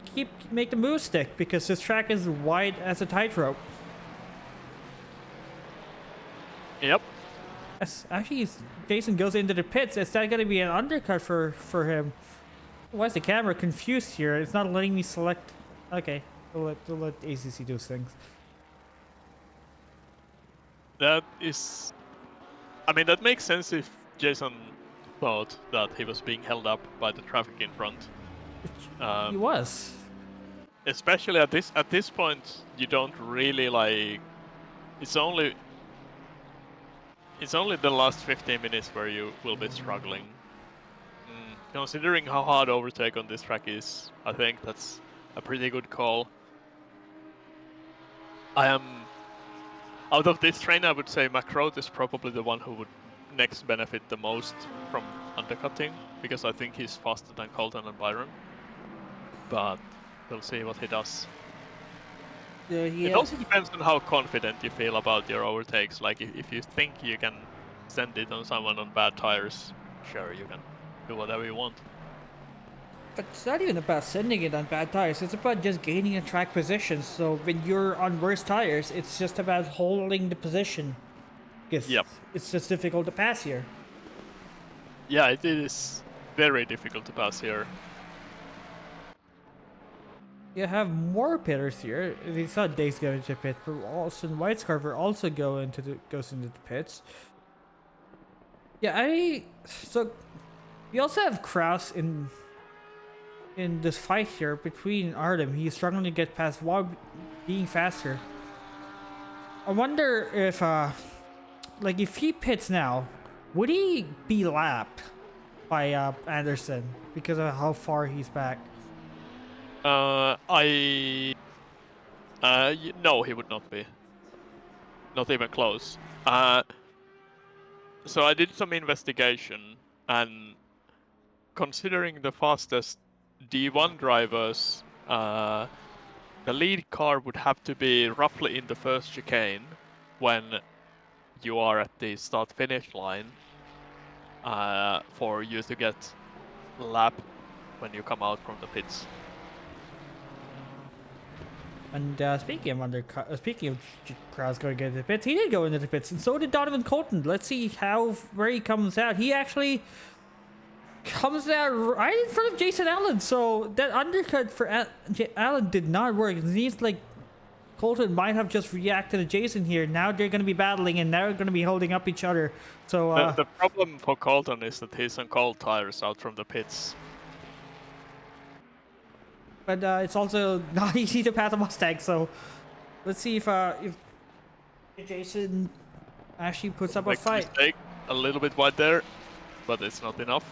make the move stick because this track is wide as a tightrope. Yep. Yes, actually, Jason goes into the pits. Is that going to be an undercut for him? Why is the camera confused here? It's not letting me select. Okay, we'll let ACC do things. That is... I mean, that makes sense if Jason thought that he was being held up by the traffic in front. He was. Especially at this point, you don't really like... It's only the last 15 minutes where you will be struggling. Considering how hard overtake on this track is, I think that's a pretty good call. Out of this train, I would say McRoth is probably the one who would next benefit the most from undercutting, because I think he's faster than Colton and Byron. But we'll see what he does. It also depends on how confident you feel about your overtakes. Like if you think you can send it on someone on bad tires, sure, you can do whatever you want. But it's not even about sending it on bad tires. It's about just gaining a track position. So when you're on worse tires, it's just about holding the position. Yep. It's just difficult to pass here. Yeah, it is very difficult to pass here. You have more pitters here. We saw Dace go into the pit, but Austin Whitescarver also goes into the pits. Yeah, so we also have Kraus in this fight here between Artem. He's struggling to get past while being faster. I wonder if like if he pits now, would he be lapped by Anderson because of how far he's back? No, he would not be. Not even close. So I did some investigation, and considering the fastest D1 drivers, the lead car would have to be roughly in the first chicane when you are at the start-finish line for you to get lap when you come out from the pits. And speaking of Kraus going to get into the pits, he did go into the pits, and so did Donovan Colton. Let's see where he comes out. He actually comes out right in front of Jason Allen, so that undercut for Allen did not work. It seems like Colton might have just reacted to Jason here. Now they're going to be battling, and now they're going to be holding up each other. So the problem for Colton is that he's on cold tires out from the pits. But it's also not easy to pass a Mustang, so let's see if Jason actually puts up a fight. Mistake, a little bit wide there, but it's not enough.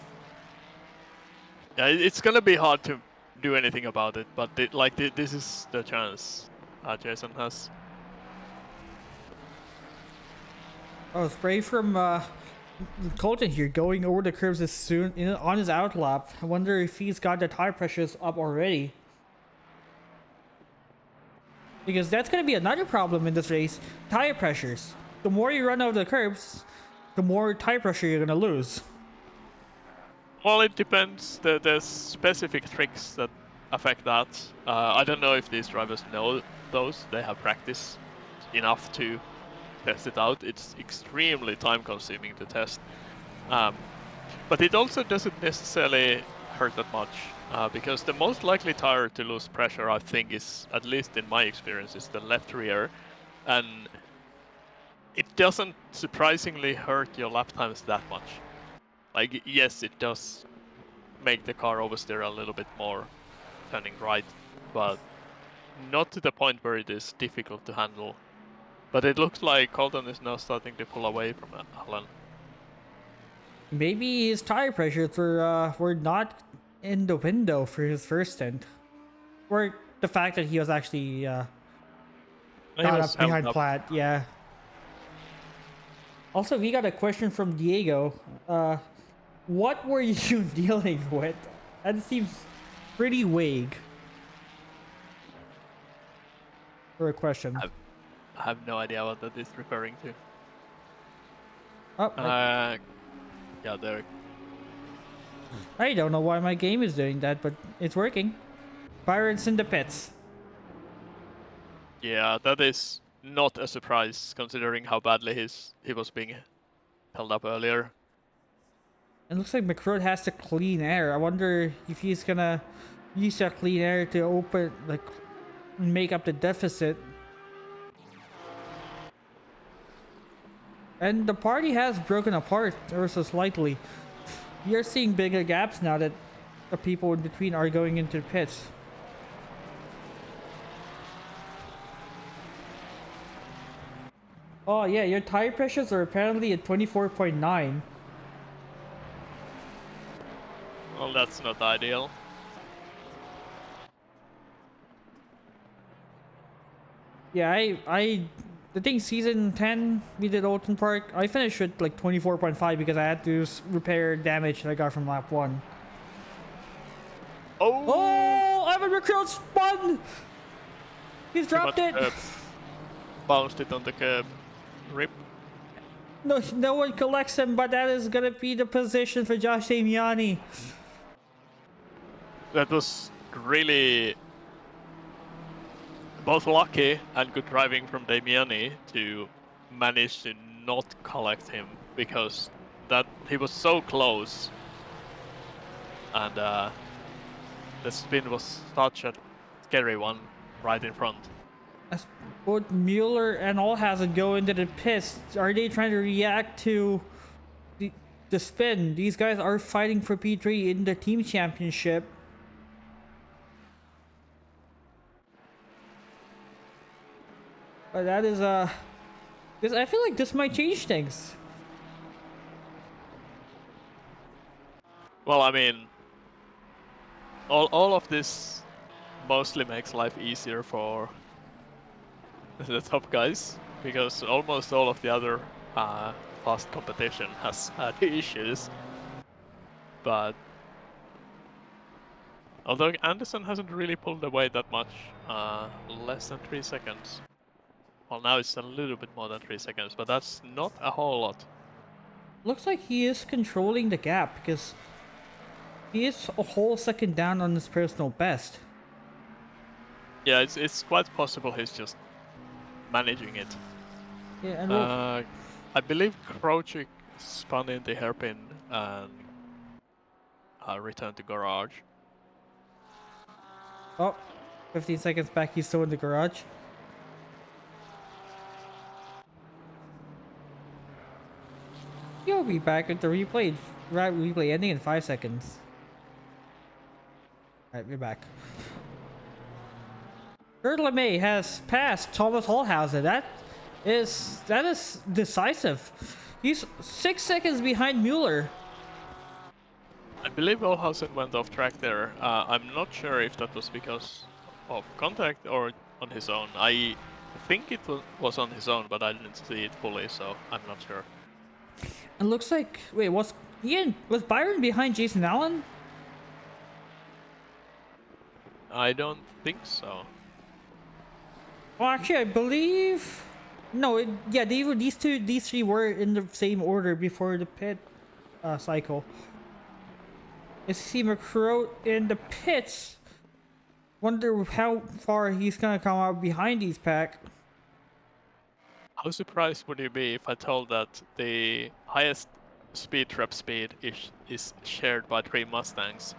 Yeah, it's gonna be hard to do anything about it, but this is the chance Jason has. Oh, spray from Colton here, going over the curves as soon on his outlap. I wonder if he's got the tire pressures up already. Because that's going to be another problem in this race. Tire pressures. The more you run over the curbs, the more tire pressure you're going to lose. Well, it depends. There's specific tricks that affect that. I don't know if these drivers know those. They have practice enough to test it out. It's extremely time consuming to test. But it also doesn't necessarily hurt that much. Because the most likely tire to lose pressure, I think, is, at least in my experience, is the left rear. And it doesn't surprisingly hurt your lap times that much. Like, yes, it does make the car oversteer a little bit more, turning right, but not to the point where it is difficult to handle. But it looks like Colton is now starting to pull away from Allen. Maybe his tire pressures were not in the window for his first stint, or the fact that he was actually got up behind Platt. Yeah. Also, we got a question from Diego. What were you dealing with? That seems pretty vague for a question. I have no idea what that is referring to. Oh, yeah, there. I don't know why my game is doing that, but it's working. Byron's in the pits. Yeah, that is not a surprise considering how badly he was being held up earlier. It looks like McRoad has the clean air. I wonder if he's gonna use that clean air to open, like, make up the deficit. And the party has broken apart ever so slightly. You're seeing bigger gaps now that the people in between are going into the pits. Oh yeah, your tire pressures are apparently at 24.9. Well, that's not ideal. Yeah, I think season 10 we did Oulton Park. I finished with like 24.5 because I had to repair damage that I got from lap 1. Oh, Ivan McCrone spun! He's dropped it! Bounced it on the curb. Rip. No one collects him, but that is gonna be the position for Josh Damiani. That was really both lucky and good driving from Damiani to manage to not collect him, because that he was so close, and the spin was such a scary one right in front. As both Mueller and Allhausen go into the pits, are they trying to react to the spin? These guys are fighting for P3 in the team championship. But that is this, I feel like this might change things. Well, I mean, all of this mostly makes life easier for the top guys, because almost all of the other fast competition has had issues. But although Anderson hasn't really pulled away that much, less than 3 seconds. Well, now it's a little bit more than 3 seconds, but that's not a whole lot. Looks like he is controlling the gap because he is a whole second down on his personal best. Yeah, it's quite possible he's just managing it. Yeah, and I believe Krochik spun in the hairpin and returned to garage. oh, 15 seconds back, he's still in the garage. You'll be back at the replay ending in 5 seconds. Alright, we're back. Kurt LeMay has passed Thomas Allhausen. That is decisive. He's 6 seconds behind Mueller. I believe Allhausen went off track there. I'm not sure if that was because of contact or on his own. I think it was on his own, but I didn't see it fully, so I'm not sure. It looks like, wait, was Byron behind Jason Allen? I don't think so. Well, actually, I believe no. Yeah, these three were in the same order before the pit cycle. I see McCrow in the pits. Wonder how far he's gonna come out behind these pack. How surprised would you be if I told that the highest speed trap speed is shared by 3 Mustangs?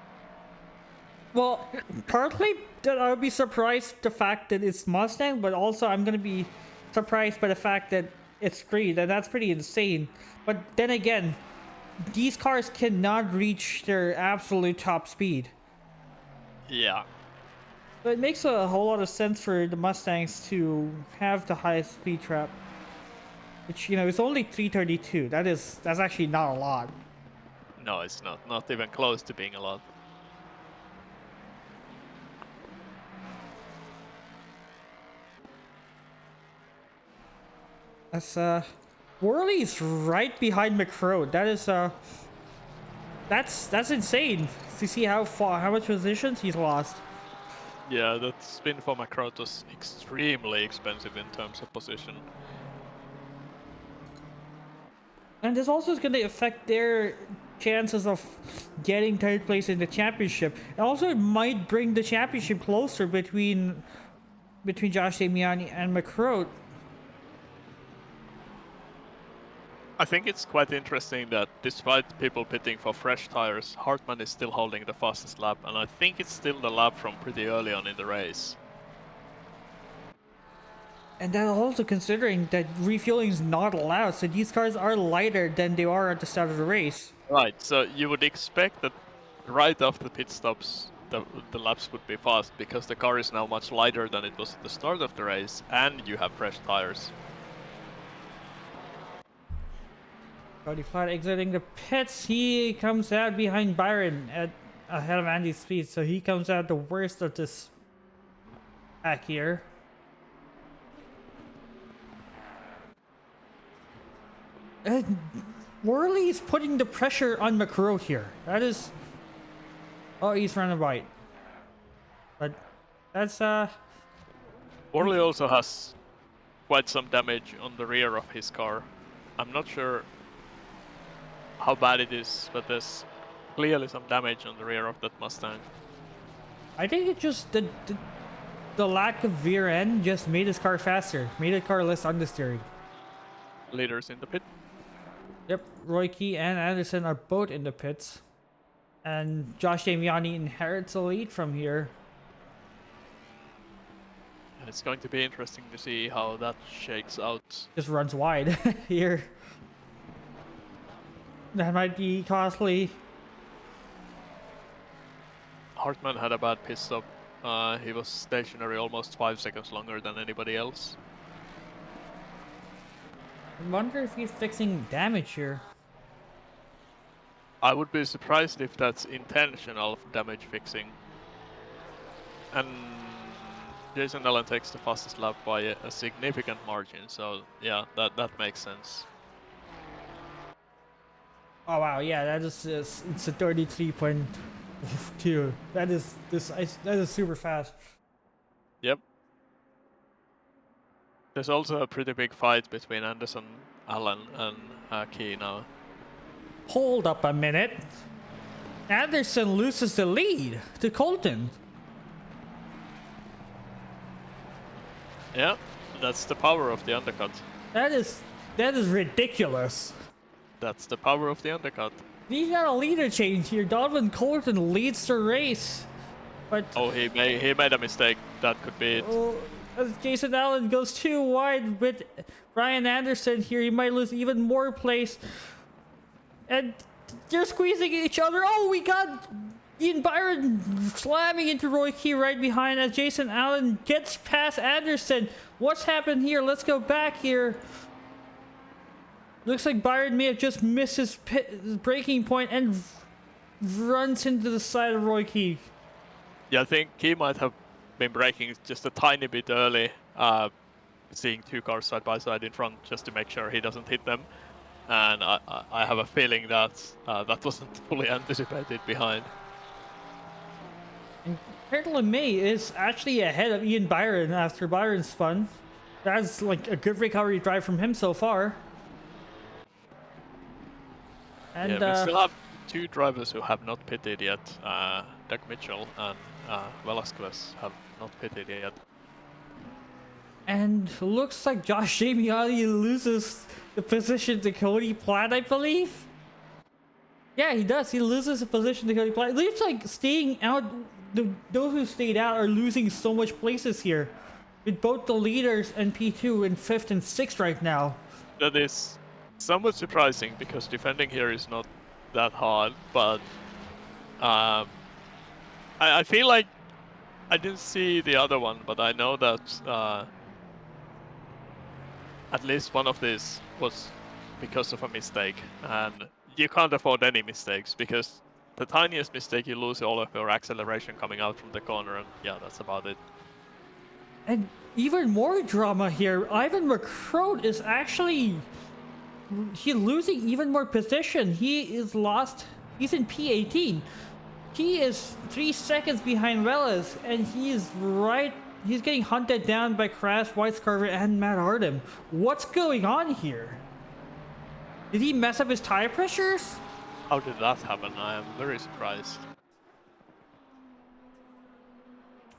Well, partly that I would be surprised the fact that it's Mustang, but also I'm gonna be surprised by the fact that it's 3, and that's pretty insane. But then again, these cars cannot reach their absolute top speed. Yeah. But it makes a whole lot of sense for the Mustangs to have the highest speed trap. Which, you know, is only 332. That's actually not a lot. No, it's not. Not even close to being a lot. That's Worley's right behind McCrow. That is that's insane to see how much positions he's lost. Yeah, that spin for Macroat was extremely expensive in terms of position. And this also is going to affect their chances of getting third place in the championship. And also, it might bring the championship closer between Josh Damiani and McCroat. I think it's quite interesting that despite people pitting for fresh tires, Hartman is still holding the fastest lap, and I think it's still the lap from pretty early on in the race. And then also considering that refueling is not allowed, so these cars are lighter than they are at the start of the race. Right, so you would expect that right after the pit stops, the laps would be fast, because the car is now much lighter than it was at the start of the race, and you have fresh tires. Cody Platt exiting the pits. He comes out behind Byron ahead of Andy's speed, so he comes out the worst of this pack here. And Worley's putting the pressure on McCroat here. That is... Oh, he's running right. But that's Worley also has quite some damage on the rear of his car. I'm not sure how bad it is, but there's clearly some damage on the rear of that Mustang. I think it just the lack of rear end just made his car faster, made the car less understeered. Leaders in the pit. Yep, Roy Key and Anderson are both in the pits, and Josh Damiani inherits the lead from here. And it's going to be interesting to see how that shakes out. Just runs wide here. That might be costly. Hartman had a bad pit stop. He was stationary almost 5 seconds longer than anybody else. I wonder if he's fixing damage here. I would be surprised if that's intentional damage fixing. And Jason Allen takes the fastest lap by a significant margin, so yeah, that makes sense. Oh wow, yeah, that is it's a 33.2. That is super fast. Yep. There's also a pretty big fight between Anderson, Allen, and Key now. Hold up a minute. Anderson loses the lead to Colton. Yeah, that's the power of the undercut. That is ridiculous. That's the power of the undercut. We got a leader change here. Donovan Colton leads the race, but Oh, he made a mistake. That could be it. as Jason Allen goes too wide with Ryan Anderson here, he might lose even more place. And they're squeezing each other. Oh, we got Ian Byron slamming into Roy Key right behind as Jason Allen gets past Anderson. What's happened here? Let's go back here. Looks like Byron may have just missed his braking point and runs into the side of Roy Key. Yeah, I think he might have been braking just a tiny bit early, seeing two cars side by side in front just to make sure he doesn't hit them. And I have a feeling that that wasn't fully anticipated behind. And Curtin LeMay is actually ahead of Ian Byron after Byron spun. That's like a good recovery drive from him so far. And Yeah, we still have two drivers who have not pitted yet. Doug Mitchell and Velasquez have not pitted yet. And looks like Josh Damiani loses the position to Cody Platt, I believe. Yeah, he does. He loses the position to Cody Platt. It looks like staying out. Those who stayed out are losing so much places here, with both the leaders and P2 in 5th and 6th right now. That is somewhat surprising because defending here is not that hard, but I feel like I didn't see the other one, but I know that at least one of these was because of a mistake, and you can't afford any mistakes because the tiniest mistake you lose all of your acceleration coming out from the corner, and yeah, that's about it. And even more drama here. Ivan McCroat is actually losing even more position. He is lost. He's in P18. He is 3 seconds behind Velas, and he's getting hunted down by Crash, Weiscarver, and Matt Artem. What's going on here? Did he mess up his tire pressures? How did that happen? I am very surprised.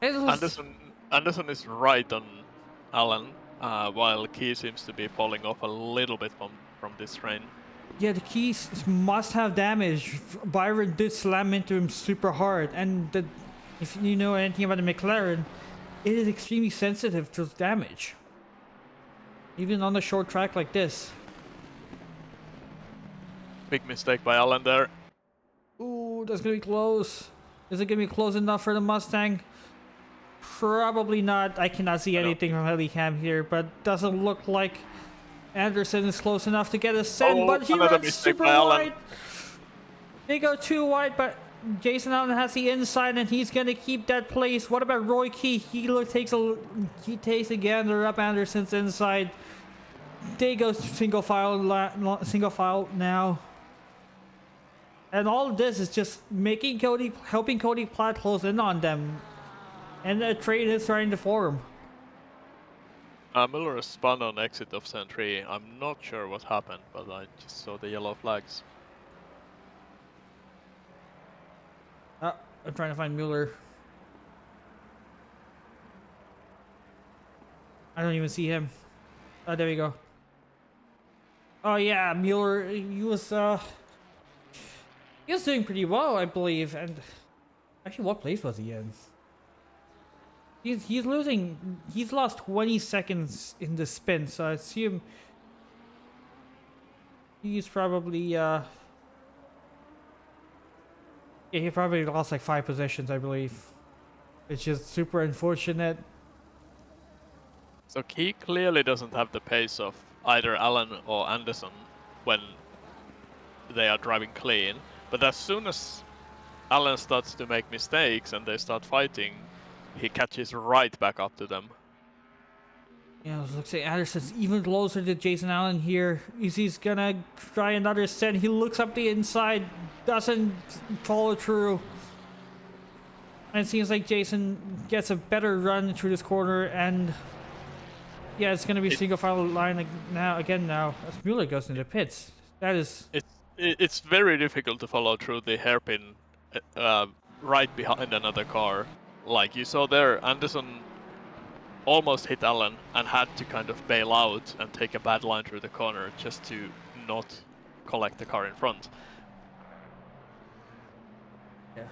It was- Anderson is right on Alan, while Key seems to be falling off a little bit from this train. Yeah, the keys must have damage. Byron did slam into him super hard, and if you know anything about the McLaren, it is extremely sensitive to damage. Even on a short track like this. Big mistake by Alan there. Ooh, that's gonna be close. Is it gonna be close enough for the Mustang? Probably not. I cannot see anything from Helicam here, but doesn't look like Anderson is close enough to get a send, but he another runs mistake super by Alan. wide. They go too wide, but Jason Allen has the inside, and he's gonna keep that place. What about Roy Key? He takes a gander up Anderson's inside. They go single file now. And all of this is just helping Cody Platt close in on them. And a trade is starting to form. Miller spun on exit of Turn 3. I'm not sure what happened, but I just saw the yellow flags. I'm trying to find Mueller. I don't even see him. Oh, there we go. Oh yeah, Mueller. He was doing pretty well, I believe. And actually, what place was he in? He's losing. He's lost 20 seconds in the spin, so I assume he's probably yeah, he probably lost like 5 positions, I believe. It's just super unfortunate. So Key clearly doesn't have the pace of either Alan or Anderson when they are driving clean, but as soon as Alan starts to make mistakes and they start fighting, he catches right back up to them. Yeah, it looks like Anderson's even closer to Jason Allen here. He's gonna try another send. He looks up the inside, doesn't follow through. And it seems like Jason gets a better run through this corner, and yeah, it's gonna be single file line now as Mueller goes into the pits. That is. It's very difficult to follow through the hairpin right behind another car. Like you saw there, Anderson almost hit Alan and had to kind of bail out and take a bad line through the corner just to not collect the car in front. Yeah.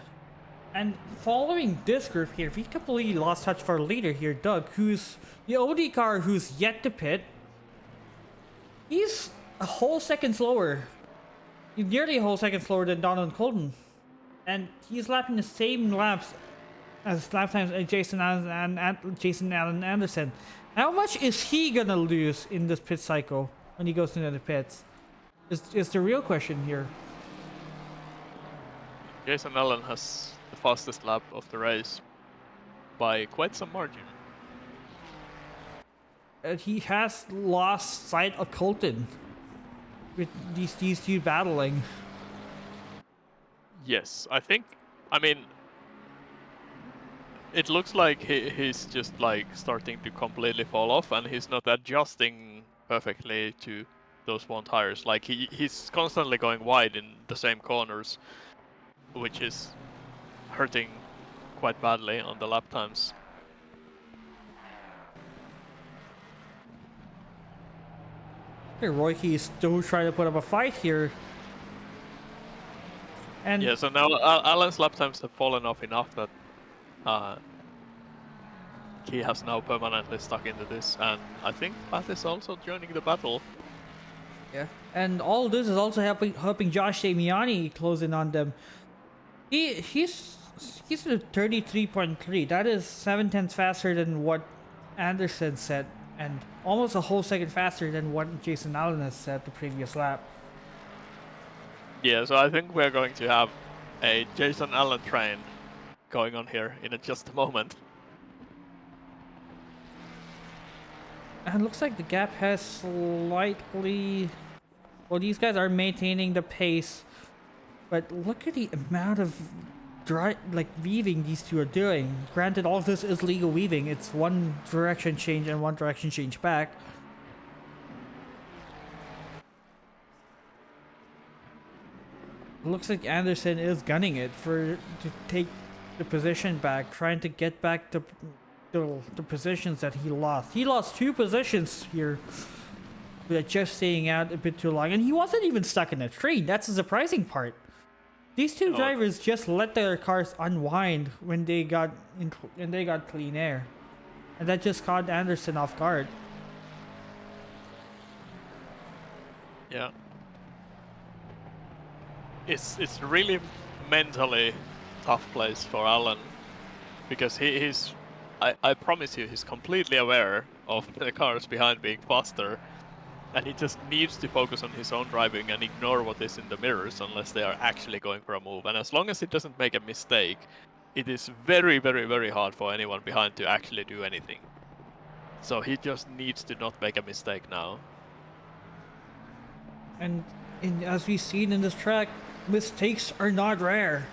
And following this group here, we completely lost touch of our leader here, Doug, who's the OD car who's yet to pit. He's a whole second slower. He's nearly a whole second slower than Donald Colton. And he's lapping the same laps as lap times as Jason Allen Anderson. How much is he gonna lose in this pit cycle when he goes into the pits? Is the real question here. Jason Allen has the fastest lap of the race by quite some margin. And he has lost sight of Colton with these two battling. Yes, I mean, it looks like he's just like starting to completely fall off, and he's not adjusting perfectly to those one tires. Like he's constantly going wide in the same corners, which is hurting quite badly on the lap times. Roy is still trying to put up a fight here. And yeah, so now Alan's lap times have fallen off enough that he has now permanently stuck into this, and I think Pat is also joining the battle. yeah, and all this is also helping Josh Damiani close in on them. He's at 33.3. That is 7/10 faster than what Anderson said, and almost a whole second faster than what Jason Allen has said the previous lap. Yeah, so I think we're going to have a Jason Allen train going on here in just a moment. And it looks like the gap has slightly... Well, these guys are maintaining the pace, but look at the amount of weaving these two are doing. Granted, all of this is legal weaving. It's one direction change and one direction change back. looks like Anderson is gunning it to take the position back, trying to get back the positions that he lost. He lost 2 positions here with just staying out a bit too long, and he wasn't even stuck in a train. That's the surprising part. These 2 drivers just let their cars unwind when they got clean air, and that just caught Anderson off guard. Yeah. It's really mentally tough place for Alan, because he's I promise you he's completely aware of the cars behind being faster, and he just needs to focus on his own driving and ignore what is in the mirrors unless they are actually going for a move. And as long as he doesn't make a mistake, it is very, very, very hard for anyone behind to actually do anything. So he just needs to not make a mistake now. And as we've seen in this track, mistakes are not rare.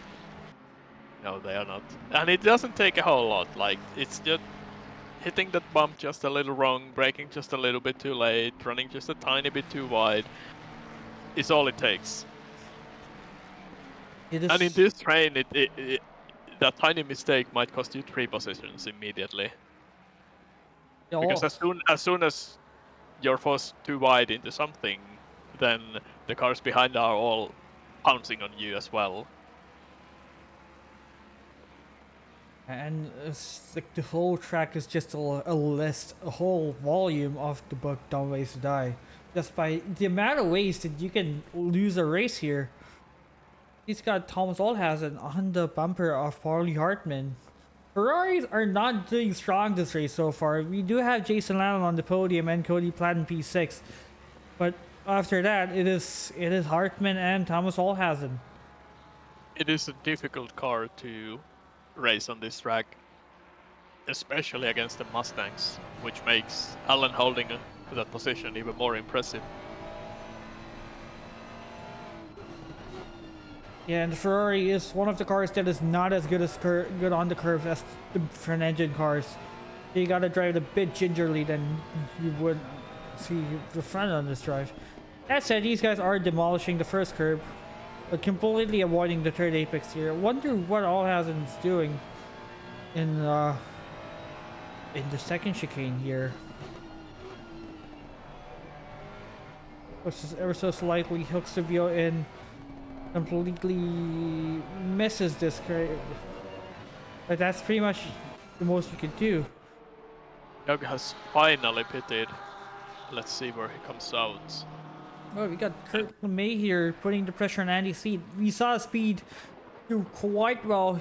No, they are not. And it doesn't take a whole lot. Like, it's just hitting that bump just a little wrong, braking just a little bit too late, running just a tiny bit too wide. Is all it takes. And in this train, that tiny mistake might cost you 3 positions immediately. Because as soon as you're forced too wide into something, then the cars behind are all pouncing on you as well. And it's like the whole track is just a list, a whole volume of the book Don't Waste to Die. Just by the amount of ways that you can lose a race here. He's got Thomas Oldhazen on the bumper of Paulie Hartman. Ferraris are not doing strong this race so far. We do have Jason Lannon on the podium and Cody Platt in P6. But after that, it is Hartman and Thomas Oldhazen. It is a difficult car to race on this track, especially against the Mustangs, which makes Alan holding that position even more impressive. Yeah, and the Ferrari is one of the cars that is not as good on the curve as the front engine cars. You gotta drive it a bit gingerly than you would see the front on this drive. That said, these guys are demolishing the first curb, but completely avoiding the third apex here. I wonder what Oldhazen's doing in the second chicane here. Pushes ever so slightly, hooks the wheel in, completely misses this curve. But that's pretty much the most you can do. Doug has finally pitted. Let's see where he comes out. Well, we got Kurt LeMay here putting the pressure on Andy's seat. We saw speed do quite well,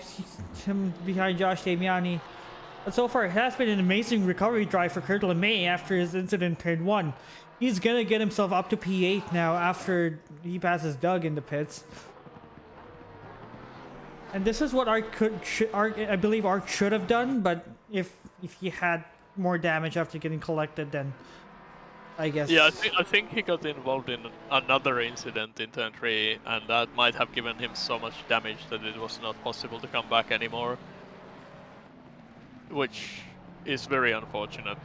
him behind Josh Damiani. But so far, it has been an amazing recovery drive for Kurt LeMay after his incident in turn 1. He's gonna get himself up to P8 now after he passes Doug in the pits. And this is what I believe Ark should have done, but if he had more damage after getting collected, then I guess. Yeah, I think he got involved in another incident in turn 3, and that might have given him so much damage that it was not possible to come back anymore. Which is very unfortunate.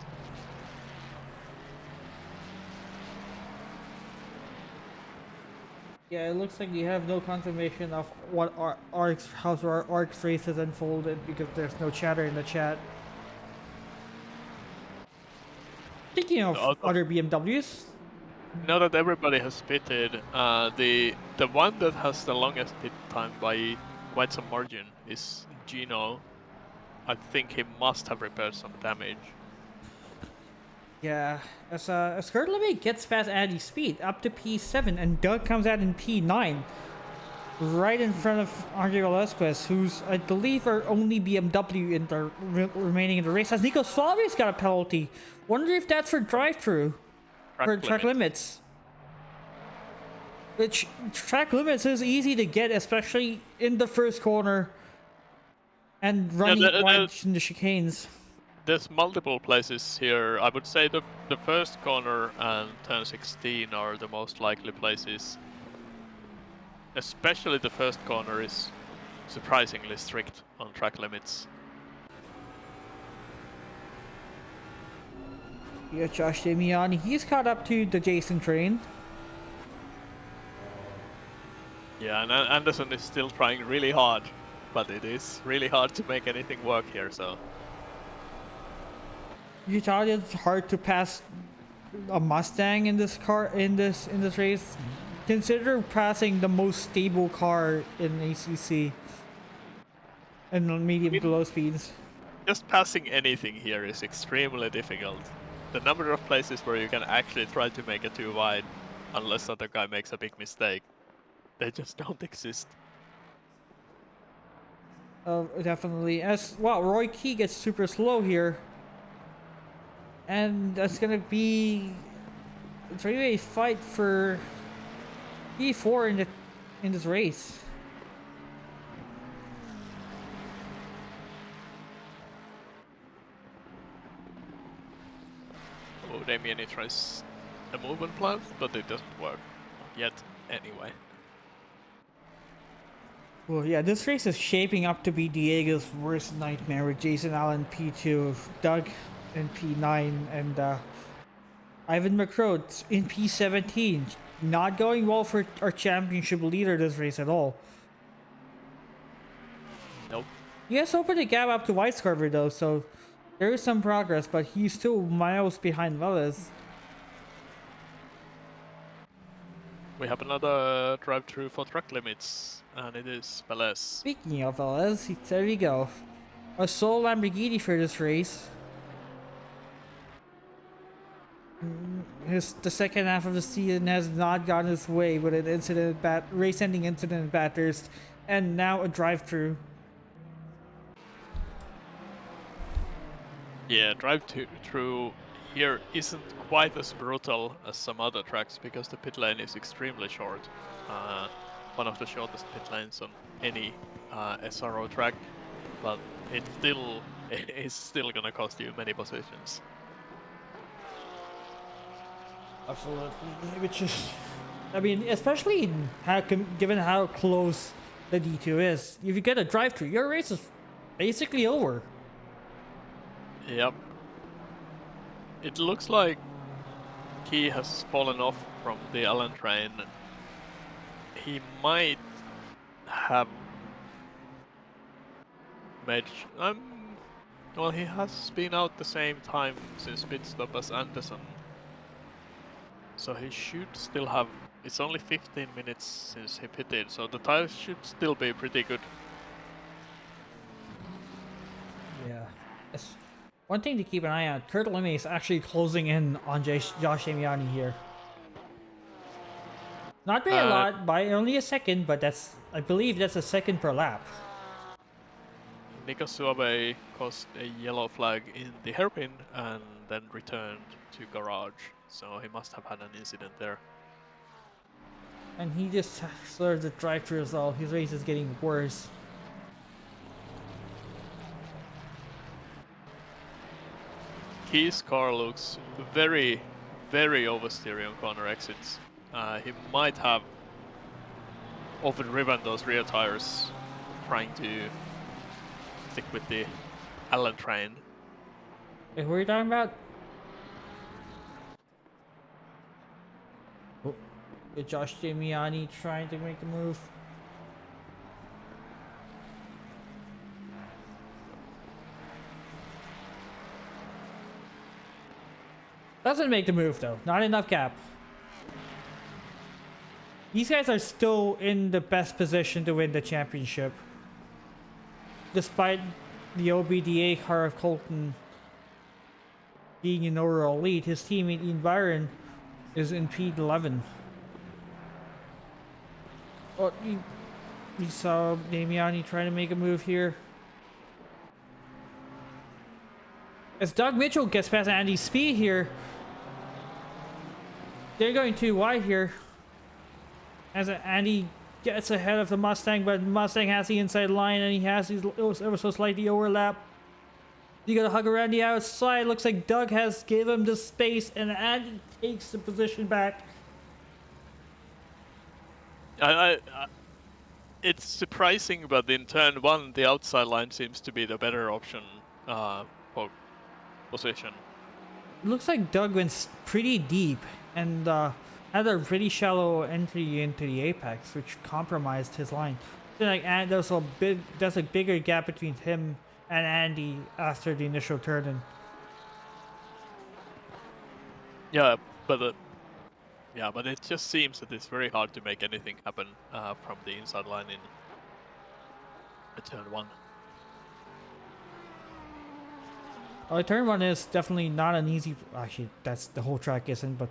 Yeah, it looks like you have no confirmation of what how Ark's race has unfolded because there's no chatter in the chat. Speaking of other BMWs, Now that everybody has pitted, the one that has the longest pit time by quite some margin is Gino. I think he must have repaired some damage. yeah, as Kurt LeMay gets past Andy's speed up to P7 and Doug comes out in P9, right in front of Andre Velasquez, who's I believe our only BMW in the remaining in the race. As Nico Suave's got a penalty. Wonder if that's for drive-through. For track limits. Which track limits is easy to get, especially in the first corner and running wide in the chicanes. There's multiple places here. I would say the first corner and turn 16 are the most likely places. Especially the first corner is surprisingly strict on track limits. Yeah, Josh Damiani, he's caught up to the Jason train. Yeah, and Anderson is still trying really hard, but it is really hard to make anything work here. So You thought it's hard to pass a Mustang in this race? Consider passing the most stable car in ACC and medium to low speeds. just passing anything here is extremely difficult. The number of places where you can actually try to make it too wide, unless other guy makes a big mistake, they just don't exist. Definitely. As well, Roy Key gets super slow here, and that's gonna be it's really a fight for P4 in this race. Oh, Damien, he tries a movement plan, but it doesn't work yet anyway. Well, yeah, this race is shaping up to be Diego's worst nightmare with Jason Allen P2, Doug in P9, and Ivan McRoad in P17. Not going well for our championship leader this race at all. Nope. He has opened a gap up to Weiscarver though, so there is some progress, but he's still miles behind Velez. We have another drive-through for track limits, and it is Velez. Speaking of Velez, there we go. A sole Lamborghini for this race. The second half of the season has not gone his way with an incident race-ending incident at Bathurst, and now a drive-through. Yeah, drive-through here isn't quite as brutal as some other tracks because the pit lane is extremely short. One of the shortest pit lanes on any SRO track, but it is still gonna cost you many positions. Absolutely, which is, I mean, especially in given how close the D2 is. If you get a drive-through, your race is basically over. Yep. It looks like he has fallen off from the Allen train. He might have made... well, he has been out the same time since pit stop as Anderson. So he should still have... It's only 15 minutes since he pitted, so the tires should still be pretty good. Yeah. It's one thing to keep an eye on. Kurt Lemay is actually closing in on Josh Damiani here. Not by a lot, by only a second, but I believe that's a second per lap. Nico Suave caused a yellow flag in the hairpin and then returned to garage, so he must have had an incident there. And he just slurred the drive-through as well. His race is getting worse. His car looks very, very oversteering on corner exits. He might have overdriven those rear tires trying to stick with the Allen train. Wait, who are you talking about? Oh, Josh Damiani trying to make the move. Doesn't make the move though. Not enough gap. These guys are still in the best position to win the championship. Despite the OBDA car of Colton being in overall lead, his teammate Ian Byron is in P11. Oh, we saw Damiani trying to make a move here. As Doug Mitchell gets past Andy Speed here, they're going too wide here. As Andy gets ahead of the Mustang, but Mustang has the inside line and he has his ever so slightly overlap. You gotta hug around the outside. Looks like Doug has gave him the space and Andy takes the position back. It's surprising, but in turn one, the outside line seems to be the better option for position. It looks like Doug went pretty deep, and had a pretty shallow entry into the apex, which compromised his line. So like, and there's a bigger gap between him and Andy after the initial turn-in. Yeah, but it just seems that it's very hard to make anything happen from the inside line in turn 1. Turn 1 is definitely not an easy. Actually, that's the whole track isn't, but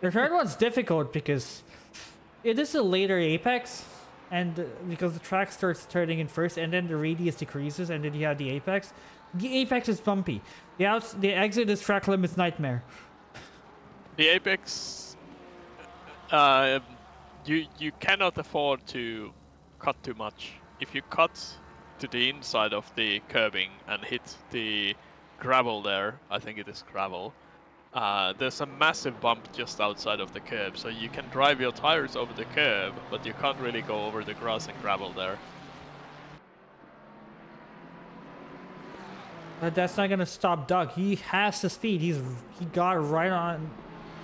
the turn 1's difficult because it is a later apex, and because the track starts turning in first, and then the radius decreases, and then you have the apex. The apex is bumpy. The exit is track limit's nightmare. The apex, you cannot afford to cut too much. If you cut to the inside of the curbing and hit the gravel there, I think it is gravel, there's a massive bump just outside of the curb, so you can drive your tires over the curb, but you can't really go over the grass and gravel there. But that's not gonna stop Doug. He has the speed. He got right on.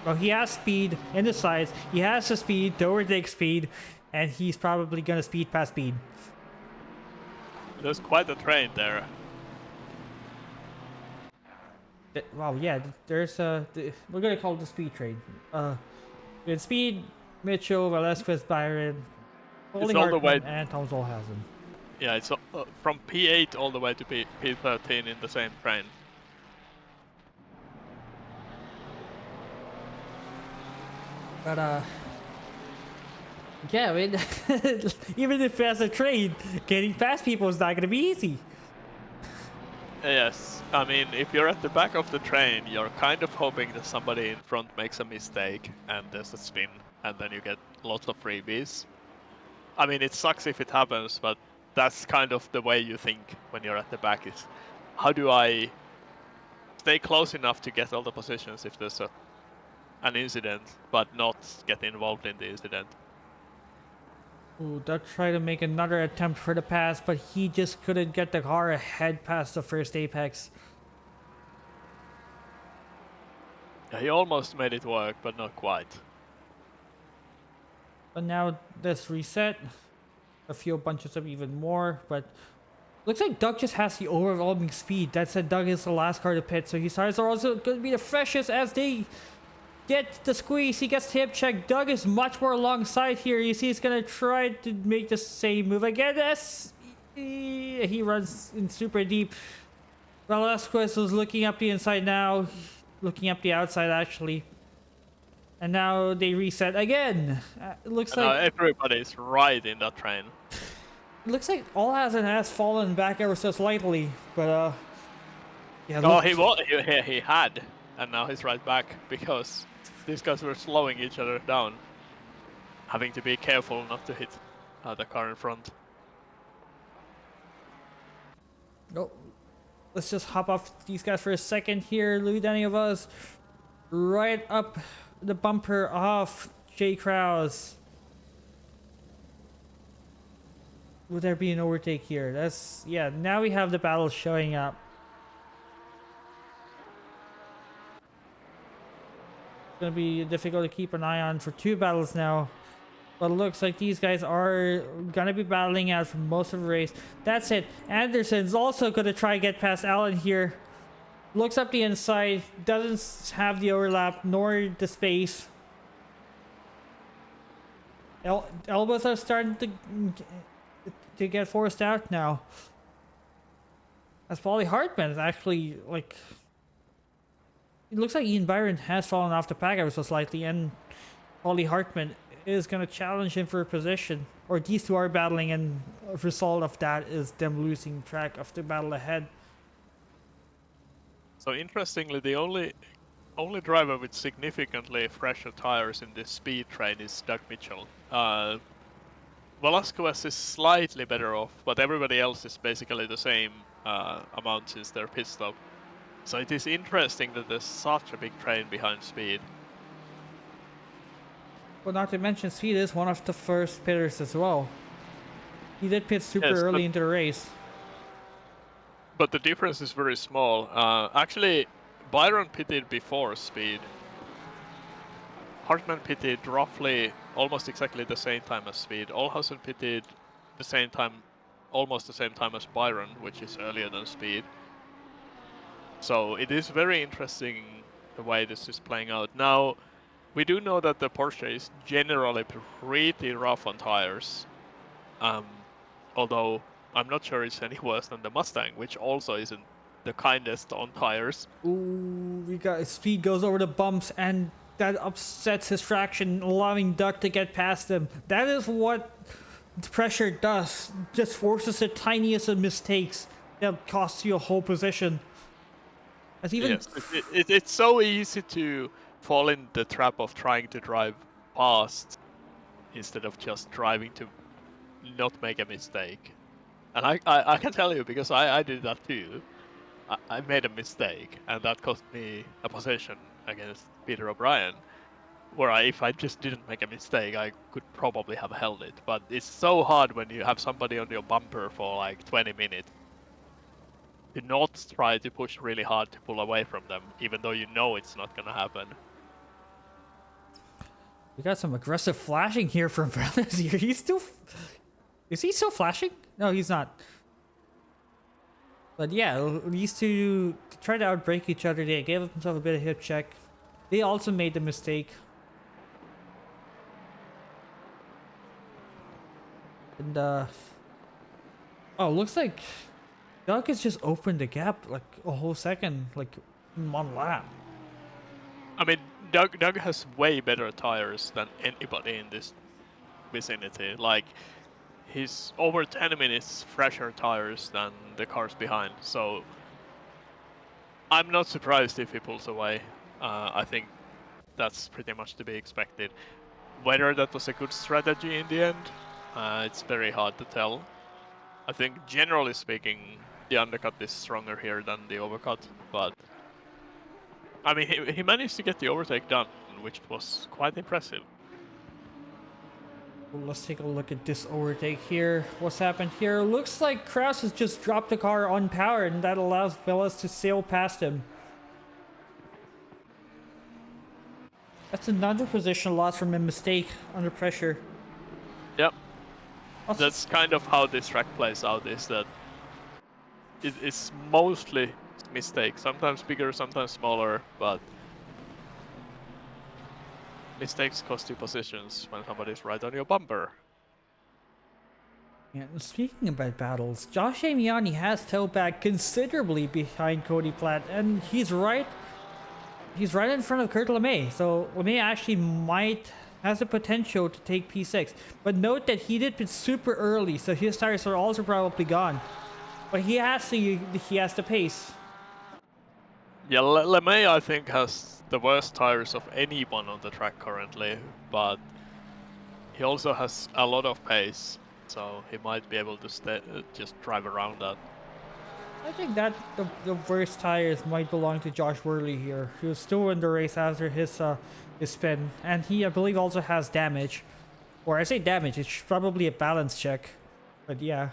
Well, he has speed in the sides. He has the speed to overtake speed, and he's probably gonna speed past speed. There's quite a train there. Wow, yeah. There's we're gonna call it the speed train. With Speed, Mitchell, Velasquez, Byron, Holding all the way, and Tom Zolhausen. Yeah, it's from P8 all the way to P13 in the same train. But yeah, I mean, even if there's a train, getting past people is not gonna be easy. Yes, I mean, if you're at the back of the train, you're kind of hoping that somebody in front makes a mistake and there's a spin, and then you get lots of freebies. I mean, it sucks if it happens, but that's kind of the way you think when you're at the back is, how do I stay close enough to get all the positions if there's an incident, but not get involved in the incident. Ooh, Doug tried to make another attempt for the pass, but he just couldn't get the car ahead past the first apex. Yeah, he almost made it work, but not quite. But now this reset. A few bunches of even more, but looks like Doug just has the overwhelming speed. That said, Doug is the last car to pit, so his tires are also going to be the freshest as they get the squeeze. He gets hip check. Doug is much more alongside here. You see he's going to try to make the same move again. Yes, he runs in super deep. Velasquez was looking up the inside now, looking up the outside actually. And now they reset again. It looks like everybody's right in that train. It looks like Allhazen has fallen back ever so slightly, but yeah. No, he had, and now he's right back because these guys were slowing each other down, having to be careful not to hit the car in front. Oh, let's just hop off these guys for a second here. Loot any of us right up the bumper off Jay Krause. Would there be an overtake here? That's, yeah, now we have the battle showing up. It's gonna be difficult to keep an eye on for two battles now. But it looks like these guys are gonna be battling out for most of the race. That's it. Anderson's also gonna try to get past Allen here. Looks up the inside, doesn't have the overlap nor the space. Elbows are starting to get forced out now. As Paulie Hartman is actually like, it looks like Ian Byron has fallen off the pack ever so slightly, and Paulie Hartman is going to challenge him for a position. Or these two are battling, and a result of that is them losing track of the battle ahead. So interestingly, the only driver with significantly fresher tires in this speed train is Doug Mitchell. Velasquez is slightly better off, but everybody else is basically the same amount since their pit stop. So it is interesting that there's such a big train behind Speed. Well, not to mention, Speed is one of the first pitters as well. He did pit super early into the race. But the difference is very small. Actually, Byron pitted before Speed. Hartman pitted roughly almost exactly the same time as Speed. Olhausen pitted the same time, almost the same time as Byron, which is earlier than Speed. So it is very interesting the way this is playing out. Now, we do know that the Porsche is generally pretty rough on tires. Although I'm not sure it's any worse than the Mustang, which also isn't the kindest on tires. Ooh, we got Speed goes over the bumps, and that upsets his traction, allowing Duck to get past him. That is what the pressure does. Just forces the tiniest of mistakes that costs you a whole position. As even Yes, it's so easy to fall in the trap of trying to drive fast instead of just driving to not make a mistake. And I can tell you, because I did that too. I made a mistake, and that cost me a position against Peter O'Brien, where if I just didn't make a mistake, I could probably have held it. But it's so hard when you have somebody on your bumper for like 20 minutes to not try to push really hard to pull away from them, even though you know it's not gonna happen. we got some aggressive flashing here from Brothers here. He's still... Is he still flashing? No, he's not. But yeah, these two try to outbrake each other. They gave themselves a bit of hip check. They also made the mistake. And oh, looks like Doug has just opened the gap like a whole second, like in one lap. I mean, Doug has way better tires than anybody in this vicinity. Like, he's over 10 minutes fresher tires than the cars behind. So I'm not surprised if he pulls away. I think that's pretty much to be expected. Whether that was a good strategy in the end, it's very hard to tell. I think generally speaking, the undercut is stronger here than the overcut, but I mean, he managed to get the overtake done, which was quite impressive. Well, let's take a look at this overtake here. What's happened here? Looks like Kraus has just dropped the car on power, and that allows Velez to sail past him. That's another position loss from a mistake under pressure. Yep. Also, That's kind of how this track plays out, is that it's mostly mistakes. Sometimes bigger, sometimes smaller, but mistakes cost you positions when somebody's right on your bumper. yeah, and speaking about battles, Josh Amiani has fell back considerably behind Cody Platt, and he's right in front of Kurt LeMay. So LeMay actually has the potential to take P6. But note that he did pit super early, so his tires are also probably gone. But he has the pace. Yeah, LeMay I think has the worst tires of anyone on the track currently, but he also has a lot of pace, so he might be able to just drive around that. I think that the worst tires might belong to Josh Worley here. He was still in the race after his spin, and he, I believe, also has damage. Or I say damage, it's probably a balance check. But yeah.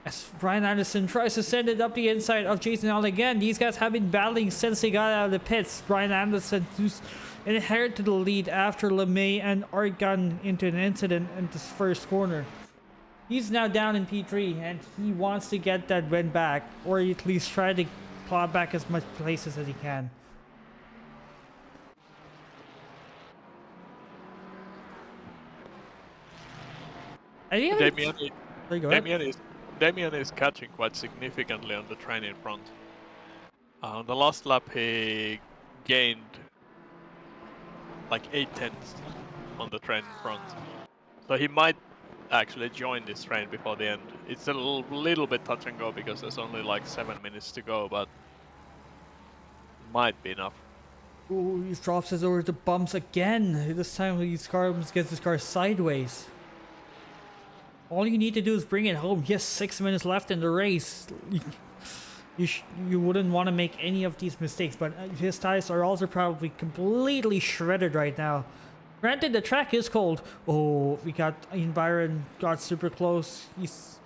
As Brian Anderson tries to send it up the inside of Jason Allen again, these guys have been battling since they got out of the pits. Brian Anderson, who's inherited the lead after LeMay and Art got into an incident in this first corner. He's now down in P3, and he wants to get that win back, or at least try to claw back as much places as he can. I think Damian is catching quite significantly on the train in front. On the last lap he gained like 8/10 on the train in front. So he might actually join this train before the end. It's a little bit touch and go because there's only like 7 minutes to go, but might be enough. Ooh, he drops us over the bumps again. This time he gets his car sideways. All you need to do is bring it home. He has 6 minutes left in the race. You wouldn't want to make any of these mistakes, but his tires are also probably completely shredded right now. Granted, the track is cold. Oh, Ian Byron got super close. Is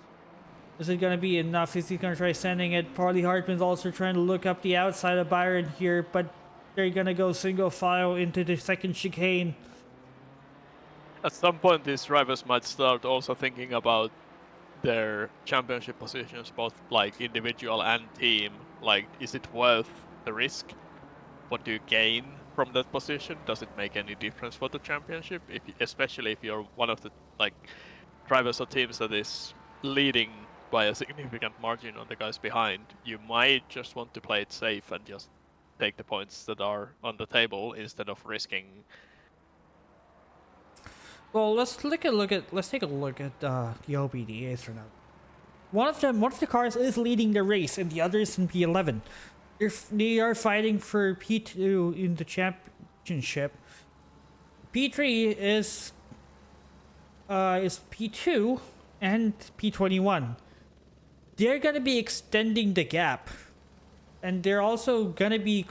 it going to be enough? Is he going to try sending it? Parley Hartman's also trying to look up the outside of Byron here, but they're gonna go single file into the second chicane. At some point, these drivers might start also thinking about their championship positions, both like individual and team. Like, is it worth the risk? What do you gain from that position? Does it make any difference for the championship? Especially if you're one of the like drivers or teams that is leading by a significant margin on the guys behind, you might just want to play it safe and just take the points that are on the table instead of risking. Well, let's take a look at the OBDAs for now. One of the cars is leading the race, and the other is in P11. They are fighting for P2 in the championship. P3 is P2 and P21. They're gonna be extending the gap, and they're also gonna be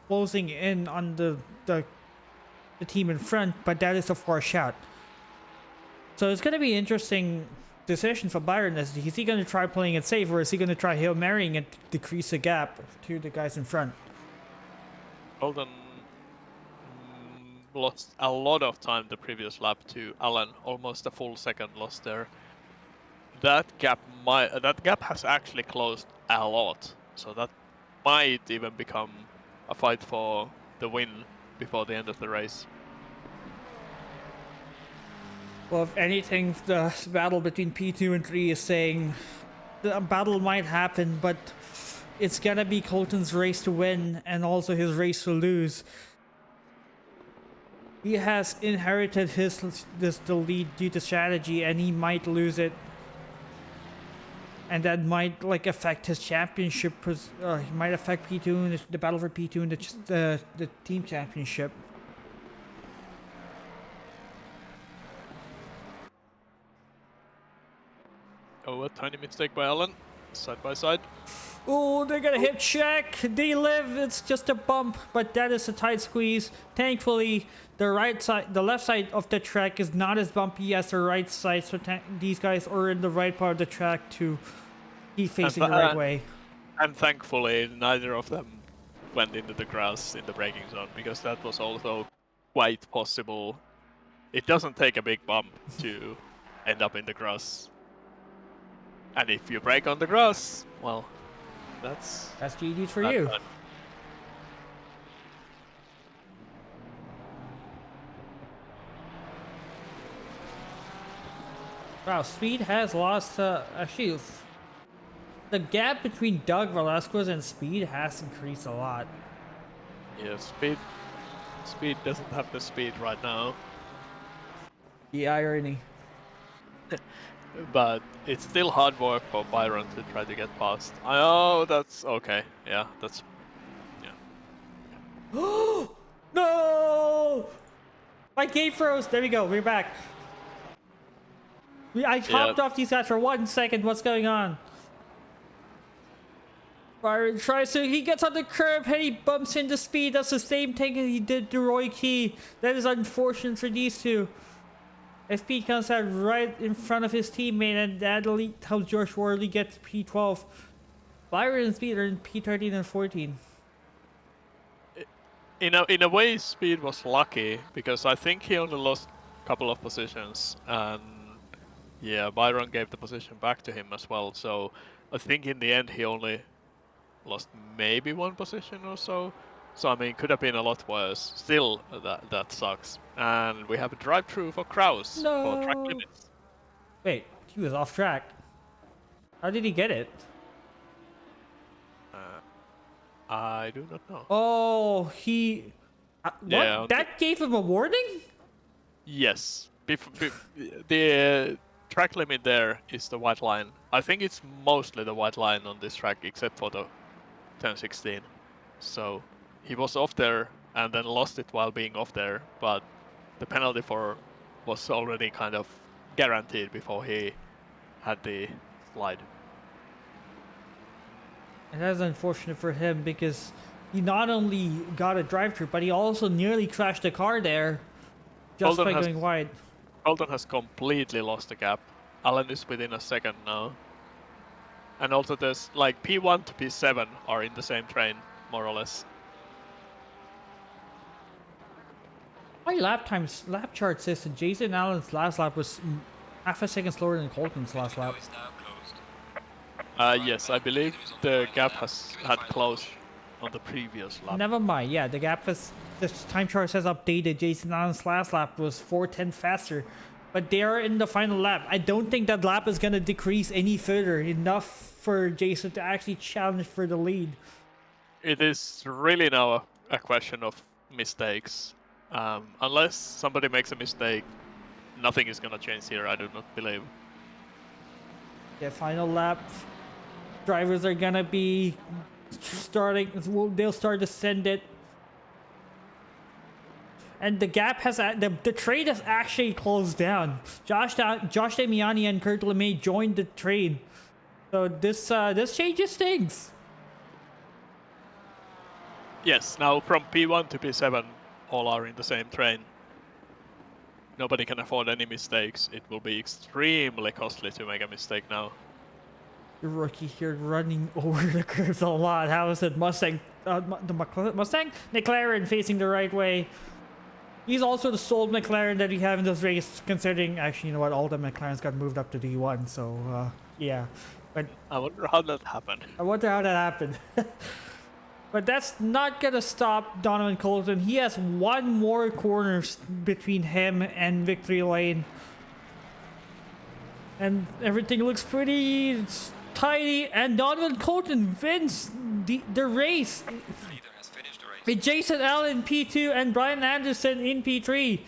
closing in on the team in front. But that is a forced out. So it's gonna be an interesting decision for Byron. Is he gonna try playing it safe, or is he gonna try Hail Marrying and decrease the gap to the guys in front? Oulton lost a lot of time the previous lap to Alan, almost a full second lost there. That gap has actually closed a lot, so that might even become a fight for the win before the end of the race. Well, if anything, the battle between P2 and 3 is saying the battle might happen, but it's gonna be Colton's race to win and also his race to lose. He has inherited the lead due to strategy, and he might lose it, and that might like affect his championship. He might affect P2 and the battle for P2 and the team championship. Oh, a tiny mistake by Alan, side by side. Oh, they're gonna hit check. They live. It's just a bump, but that is a tight squeeze. Thankfully, the left side of the track is not as bumpy as the right side, so these guys are in the right part of the track to be facing the right way. And thankfully, neither of them went into the grass in the braking zone, because that was also quite possible. It doesn't take a big bump to end up in the grass. And if you brake on the grass, well, that's GG for you. Fun. Wow, Speed has lost actually, the gap between Doug Velasquez and Speed has increased a lot. Yeah, Speed doesn't have the speed right now. The irony. But it's still hard work for Byron to try to get past. Oh, that's okay. Yeah, that's... yeah. No! My game froze. There we go. We're back. I hopped off these guys for 1 second. What's going on? Byron tries to... He gets on the curb and he bumps into Speed. That's the same thing he did to Roy Key. That is unfortunate for these two. Speed comes out right in front of his teammate, and that helps George Worley get to P12. Byron and Speed are in P13 and 14. In a way, Speed was lucky, because I think he only lost a couple of positions, and yeah, Byron gave the position back to him as well. So I think in the end he only lost maybe 1 position or so. So I mean, could have been a lot worse. Still, that sucks. And we have a drive-through for Kraus for track limits. Wait, he was off track. How did he get it? I do not know. Oh, he... Yeah, that gave him a warning? Yes. The track limit there is the white line. I think it's mostly the white line on this track, except for the 1016. So he was off there and then lost it while being off there, but the penalty was already kind of guaranteed before he had the slide. And that's unfortunate for him, because he not only got a drive-through, but he also nearly crashed the car there just by going wide. Oulton has completely lost the gap. Alan is within a second now. And also there's like P1 to P7 are in the same train, more or less. My lap chart says that Jason Allen's last lap was half a second slower than Colton's last lap. Yes, I believe the gap had closed on the previous lap. Never mind. Yeah, the gap was. The time chart says updated. Jason Allen's last lap was 4:10 faster, but they are in the final lap. I don't think that lap is gonna decrease any further enough for Jason to actually challenge for the lead. It is really now a question of mistakes. Unless somebody makes a mistake, nothing is gonna change here. I do not believe. The final lap, drivers are gonna be starting. They'll start to send it. And the gap has the trade has actually closed down. Josh Damiani and Kurt LeMay joined the trade, so this changes things. Yes, now from P1 to P7, all are in the same train. Nobody can afford any mistakes. It will be extremely costly to make a mistake now. The rookie here running over the curves a lot. How is it? Mustang, Mustang, McLaren facing the right way. He's also the sole McLaren that we have in this race, considering, actually, you know what, all the McLarens got moved up to D1, so, yeah. But I wonder how that happened. I wonder how that happened. But that's not gonna stop Donovan Colton. He has one more corner between him and victory lane. And everything looks pretty tidy, and Donovan Colton wins the race. With Jason Allen P2 and Brian Anderson in P3.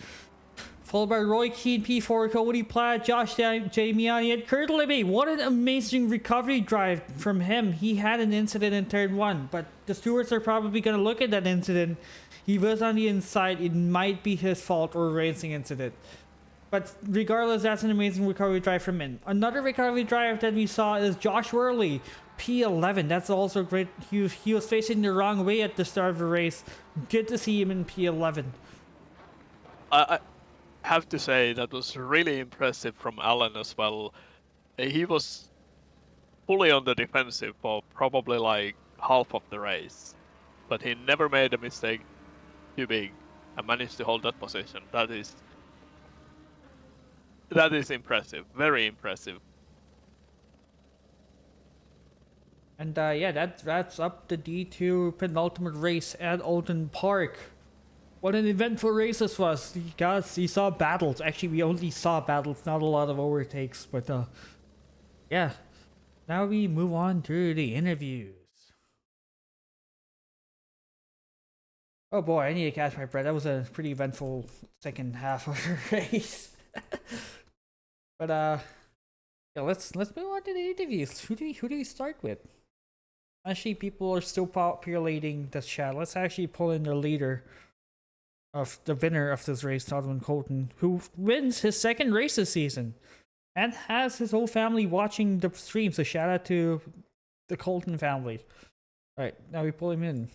Followed by Roy Keane P4, Cody Platt, Josh Damiani, and Kurt LeMay. What an amazing recovery drive from him. He had an incident in turn 1, but the stewards are probably going to look at that incident. He was on the inside. It might be his fault or a racing incident. But regardless, that's an amazing recovery drive from him. Another recovery drive that we saw is Josh Worley, P11. That's also great. He was facing the wrong way at the start of the race. Good to see him in P11. I have to say that was really impressive from Alan as well. He was fully on the defensive for probably like half of the race, but he never made a mistake too big and managed to hold that position. That is impressive, very impressive. And yeah, that wraps up the D2 penultimate race at Oulton Park. What an eventful race this was. Guys, you saw battles. Actually, we only saw battles, not a lot of overtakes. But yeah, now we move on to the interviews. Oh boy, I need to catch my breath. That was a pretty eventful second half of the race. But yeah, let's move on to the interviews. Who do we start with? Actually, people are still populating the chat. Let's actually pull in the leader of the winner of this race, Donovan Colton, who wins his second race this season and has his whole family watching the stream. So shout out to the Colton family. All right, now we pull him in.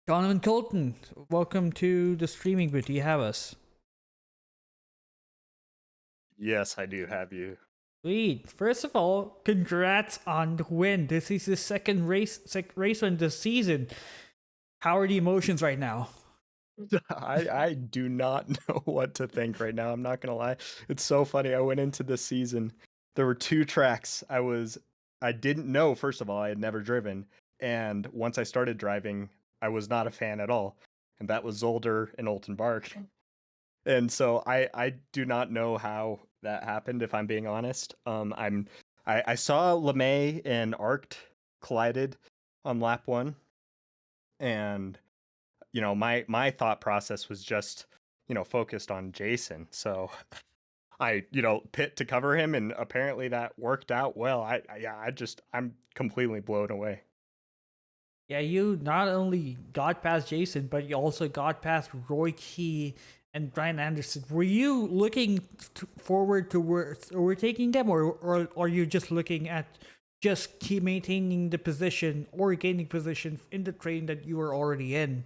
Donovan Colton, welcome to the streaming booth. Do you have us? Yes, I do have you. Sweet. First of all, congrats on the win. This is his second race win this season. How are the emotions right now? I do not know what to think right now. I'm not gonna lie. It's so funny. I went into this season. There were two tracks I didn't know. First of all, I had never driven, and once I started driving, I was not a fan at all. And that was Zolder and Oulton Park. And so I do not know how that happened, if I'm being honest. I saw LeMay and Arced collided on lap 1, and you know, my thought process was just, you know, focused on Jason. So I, you know, pit to cover him, and apparently that worked out well. I'm completely blown away. Yeah, you not only got past Jason, but you also got past Roy Key and Brian Anderson. Were you looking forward to overtaking them, or are you just looking at just keep maintaining the position or gaining position in the train that you were already in?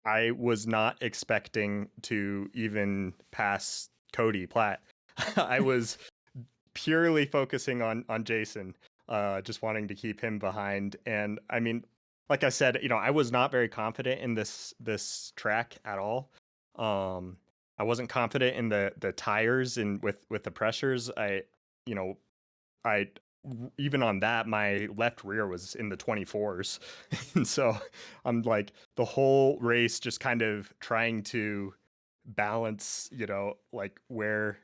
I was not expecting to even pass Cody Platt. I was purely focusing on Jason, just wanting to keep him behind. And I mean, like I said, you know, I was not very confident in this track at all. I wasn't confident in the tires and with the pressures. Even on that, my left rear was in the 24s. And so I'm like the whole race just kind of trying to balance, like where,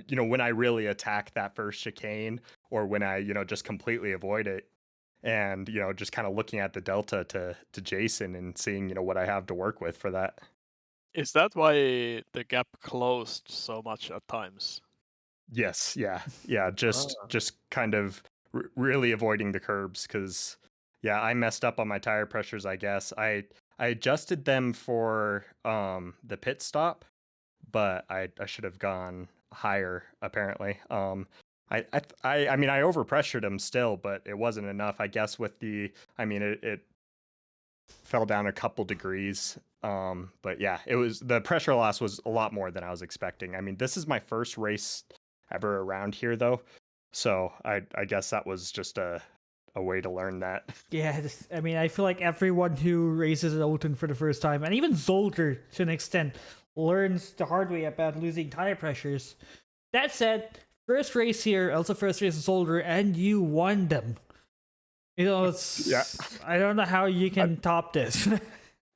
when I really attack that first chicane or when I, just completely avoid it. And, just kind of looking at the delta to Jason and seeing, what I have to work with for that. Is that why the gap closed so much at times? Yes, yeah, just kind of really avoiding the curbs because, yeah, I messed up on my tire pressures. I guess I adjusted them for the pit stop, but I should have gone higher apparently. I mean I overpressured them still, but it wasn't enough. I guess with it fell down a couple degrees. But yeah, the pressure loss was a lot more than I was expecting. I mean, this is my first race ever around here though. So I guess that was just a way to learn that. Yeah, I mean, I feel like everyone who races at Oulton for the first time, and even Zolder to an extent, learns the hard way about losing tire pressures. That said, first race here, also first race at Zolder, and you won them. Yeah. I don't know how you can top this.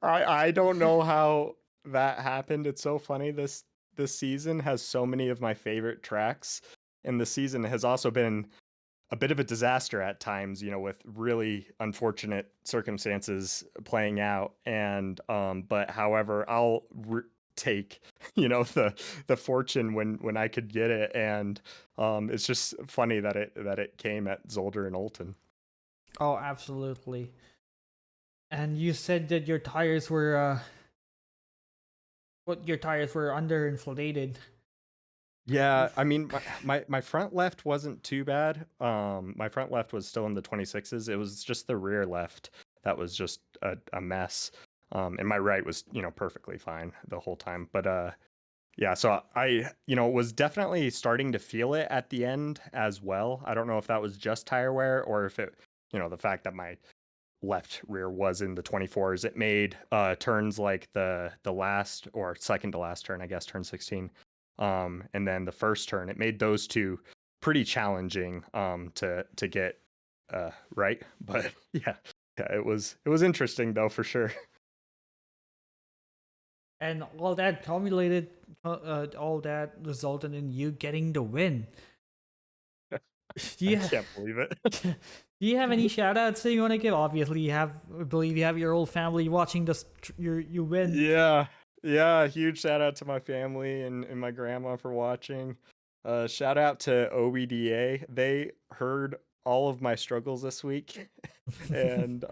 I don't know how that happened. It's so funny. This season has so many of my favorite tracks, and the season has also been a bit of a disaster at times, with really unfortunate circumstances playing out. And but however, I'll take the fortune when I could get it, and it's just funny that it came at Zolder and Oulton. Oh, absolutely. And you said that your tires were underinflated. Yeah, I mean my front left wasn't too bad. My front left was still in the 26s. It was just the rear left that was just a mess. And my right was, perfectly fine the whole time. But yeah, so I, was definitely starting to feel it at the end as well. I don't know if that was just tire wear or if it, the fact that my left rear was in the 24s. It made turns like the last or second to last turn, I guess, turn 16. And then the first turn, it made those two pretty challenging to get right. But yeah, it was interesting though for sure. And all that culminated, all that resulted in you getting the win. I can't believe it. Do you have any shout outs that you want to give? Obviously, I believe you have your whole family watching this. You win. Yeah. Huge shout out to my family and my grandma for watching. Shout out to OBDA. They heard all of my struggles this week, and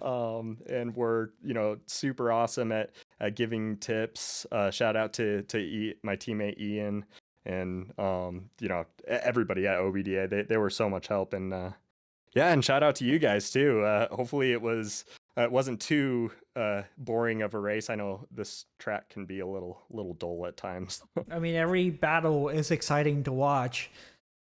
were super awesome at giving tips. Shout out to my teammate Ian and everybody at OBDA. They were so much help, and yeah, and shout out to you guys too. Hopefully it wasn't too boring of a race. I know this track can be a little dull at times. I mean, every battle is exciting to watch,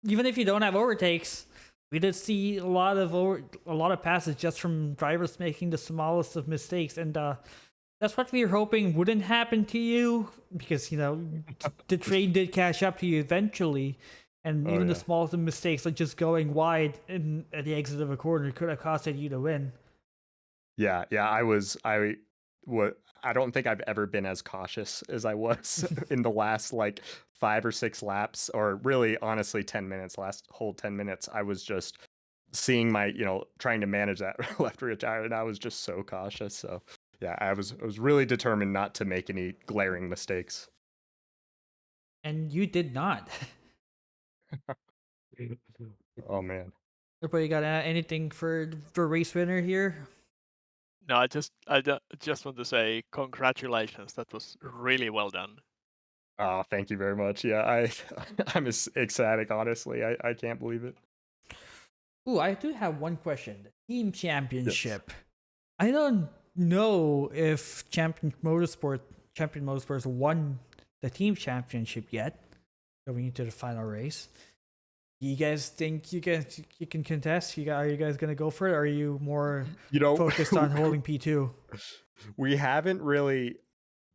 even if you don't have overtakes. We did see a lot of passes just from drivers making the smallest of mistakes, and that's what we were hoping wouldn't happen to you, because the train did catch up to you eventually. And even the smallest of mistakes, like just going wide at the exit of a corner, could have costed you to win. Yeah, I don't think I've ever been as cautious as I was in the last like 5 or 6 laps, or really honestly 10 minutes. Last whole 10 minutes, I was just seeing my trying to manage that left rear tire, and I was just so cautious. So yeah, I was really determined not to make any glaring mistakes. And you did not. Oh man. Everybody got anything for the race winner here? No, I just want to say congratulations. That was really well done. Oh, thank you very much. Yeah, I'm ecstatic, honestly. I can't believe it. Ooh, I do have one question. The team championship. Yes. I don't know if Champion Motorsports won the team championship yet, going into the final race. You guys think you can contest? Are you guys gonna go for it? Or are you more focused on holding P2? We haven't really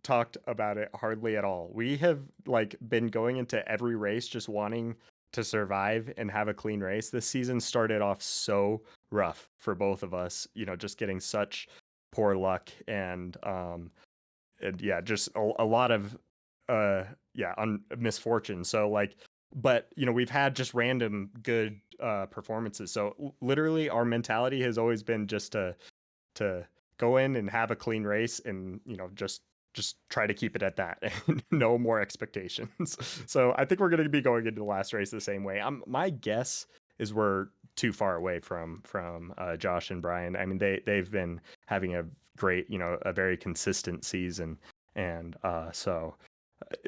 talked about it hardly at all. We have like been going into every race just wanting to survive and have a clean race. This season started off so rough for both of us, just getting such poor luck and yeah, just a lot of misfortune. So like, but we've had just random good performances. So literally our mentality has always been just to go in and have a clean race and just try to keep it at that and no more expectations. So I think we're going to be going into the last race the same way. My guess is we're too far away from Josh and Brian. I mean, they've been having a great, a very consistent season, and so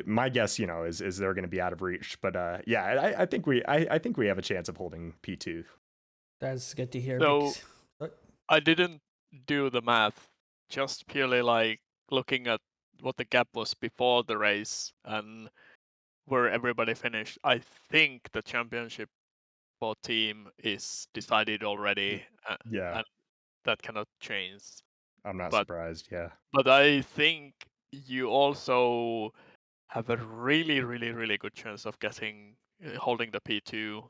my guess, is they're going to be out of reach. But yeah, I think we have a chance of holding P2. That's good to hear. So because- I didn't do the math, just purely like looking at what the gap was before the race and where everybody finished. I think the championship for team is decided already, Yeah, and that cannot change. I'm not but surprised. Yeah. But I think you also have a really, really, really good chance of holding the P2.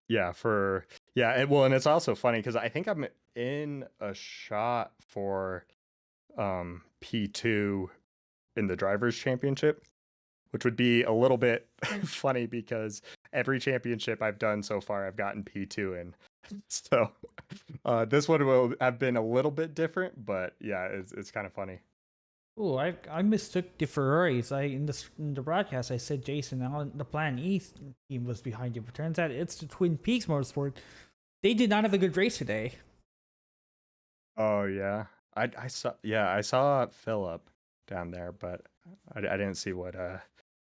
Yeah, and it's also funny because I think I'm in a shot for P2 in the drivers championship, which would be a little bit funny because every championship I've done so far I've gotten P2 in. So this one will have been a little bit different, but yeah, it's kind of funny. Oh, I mistook the Ferraris. In the broadcast I said Jason Allen, the Plan E team was behind you, but turns out it's the Twin Peaks Motorsport. They did not have a good race today. Oh yeah, I saw Philip down there, but I didn't see what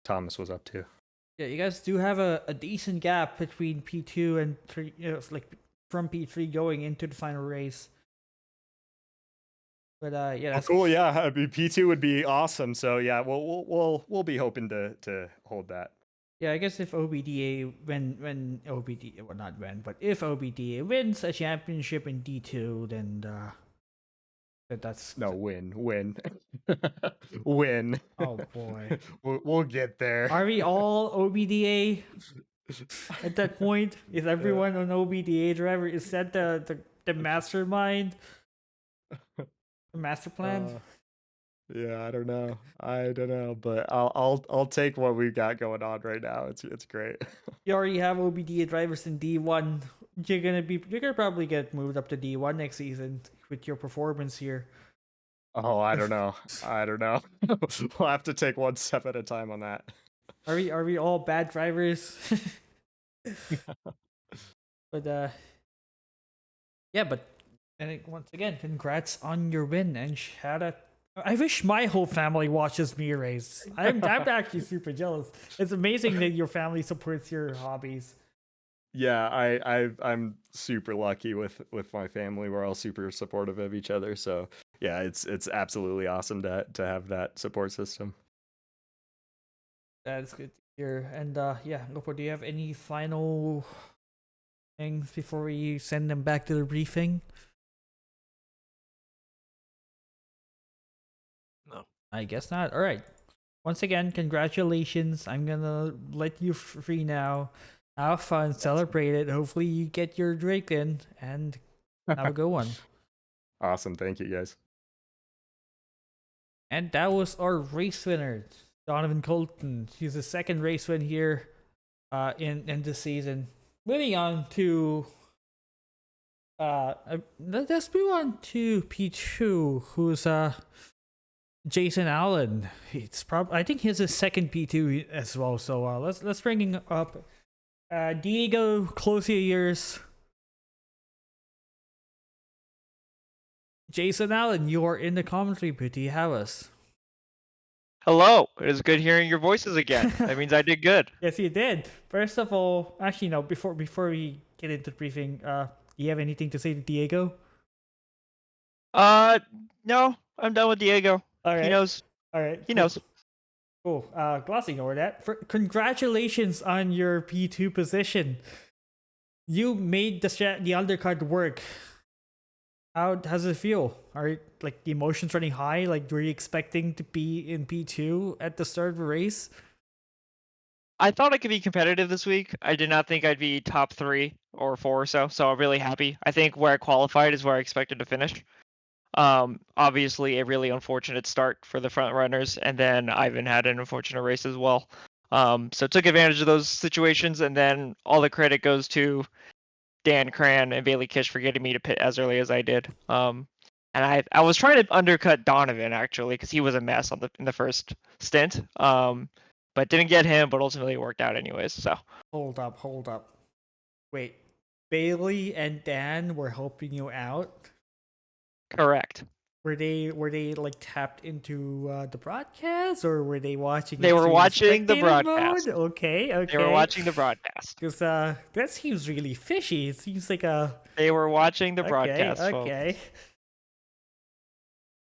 Thomas was up to. Yeah, you guys do have a decent gap between P2 and 3. Like from P3 going into the final race. But yeah, that's cool. Yeah, I mean, P2 would be awesome. So yeah, we'll be hoping to hold that. Yeah, I guess if OBDA if OBDA wins a championship in D2, then that's no win. Win. Oh boy, we'll get there. Are we all OBDA at that point? Is everyone an OBDA driver? Is that the mastermind? The master plan? Yeah, I don't know, but I'll take what we got going on right now. It's great. You already have OBDA drivers in D1. You're gonna probably get moved up to D1 next season with your performance here. Oh, I don't know. We'll have to take one step at a time on that. Are we all bad drivers? But yeah, but once again, congrats on your win and shout out. I wish my whole family watches me race. I'm actually super jealous. It's amazing that your family supports your hobbies. Yeah, I'm super lucky with my family. We're all super supportive of each other. So yeah, it's absolutely awesome to have that support system. That's good to hear. And yeah, Lopo, do you have any final things before we send them back to the briefing? No. I guess not. All right. Once again, congratulations. I'm gonna let you free now. Have fun, celebrate it. Hopefully you get your drink in and have a good one. Awesome. Thank you, guys. And that was our race winner, Donovan Colton. He's the second race win here in this season. Moving on to let's move on to P2, who's Jason Allen. I think he's his second P2 as well. So let's bring him up. Diego, close your ears. Jason Allen, you are in the commentary booth. Do you have us? Hello. It is good hearing your voices again. That means I did good. Yes, you did. First of all, actually, no. Before we get into the briefing, do you have anything to say to Diego? No. I'm done with Diego. All right. He knows. All right. He knows. Cool. Glossy ignore that. Congratulations on your P2 position. You made the undercut work. How does it feel? Are like the emotions running high? Like, were you expecting to be in P2 at the start of the race? I thought I could be competitive this week. I did not think I'd be top 3 or 4 or so. So I'm really happy. I think where I qualified is where I expected to finish. Obviously a really unfortunate start for the front runners, and then Ivan had an unfortunate race as well. So took advantage of those situations, and then all the credit goes to Dan Cran and Bailey Kish for getting me to pit as early as I did. And I was trying to undercut Donovan actually because he was a mess in the first stint. But didn't get him, but ultimately it worked out anyways. So Hold up. Wait, Bailey and Dan were helping you out. correct. Were they like tapped into the broadcast, or were they watching? They it were through watching the spectator broadcast. Mode? Okay. They were watching the broadcast. Because that seems really fishy. It seems like a They were watching the broadcast. okay. Folks.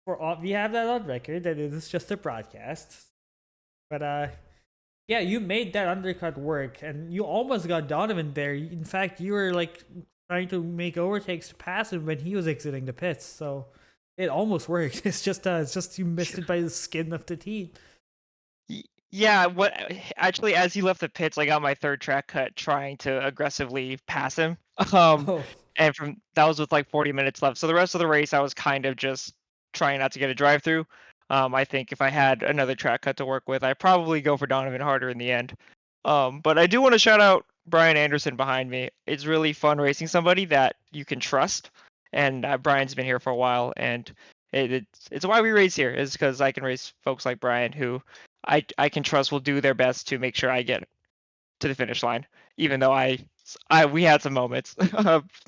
For all, we have that on record that it is just a broadcast. But yeah, you made that undercut work, and you almost got Donovan there. In fact, you were like trying to make overtakes to pass him when he was exiting the pits. So it almost worked. It's just you missed it by the skin of the teeth. Yeah, what actually as he left the pits, I got my third track cut trying to aggressively pass him. Oh, And from that was with like 40 minutes left. So the rest of the race I was kind of just trying not to get a drive through. I think if I had another track cut to work with, I'd probably go for Donovan harder in the end. But I do want to shout out Brian Anderson behind me. It's really fun racing somebody that you can trust. And Brian's been here for a while, and it's why we race here, is because I can race folks like Brian who I can trust will do their best to make sure I get to the finish line, even though we had some moments,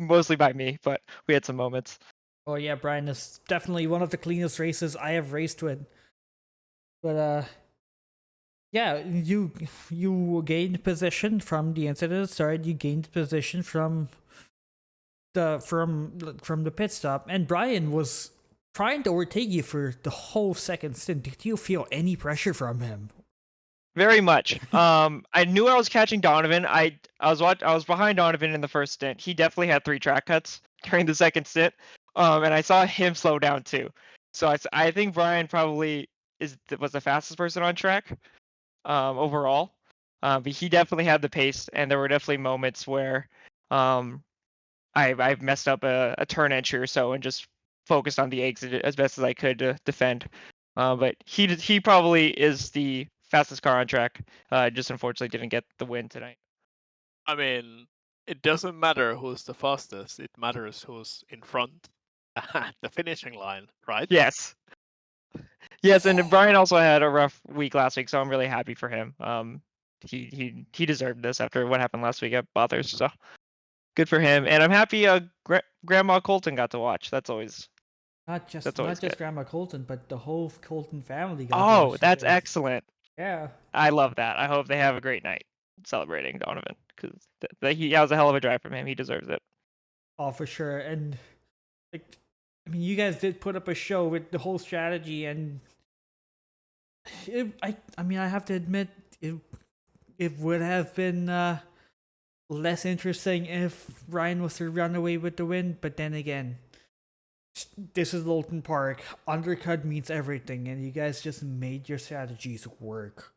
mostly by me, but we had some moments. oh yeah, Brian is definitely one of the cleanest races I have raced with. But yeah, you gained position from the incident started. You gained position from the pit stop, and Brian was trying to overtake you for the whole second stint. Did you feel any pressure from him? Very much. I knew I was catching Donovan. I was behind Donovan in the first stint. He definitely had 3 track cuts during the second stint. And I saw him slow down too. So I think Brian probably was the fastest person on track overall. But he definitely had the pace, and there were definitely moments where I messed up a turn entry or so and just focused on the exit as best as I could to defend. But he probably is the fastest car on track. Just unfortunately didn't get the win tonight. I mean, it doesn't matter who's the fastest. It matters who's in front at the finishing line, right? Yes. Yes, and Brian also had a rough week last week, so I'm really happy for him. He deserved this after what happened last week at Bothers, so good for him. And I'm happy Grandma Colton got to watch. That's always Not just good. Grandma Colton, but the whole Colton family got to Oh, watch that's this. excellent. Yeah. I love that. I hope they have a great night celebrating Donovan, because he has a hell of a drive from him. He deserves it. Oh, for sure. And like, I mean, you guys did put up a show with the whole strategy, and I mean, I have to admit, it would have been less interesting if Ryan was to run away with the win. But then again, this is Oulton Park. Undercut means everything, and you guys just made your strategies work.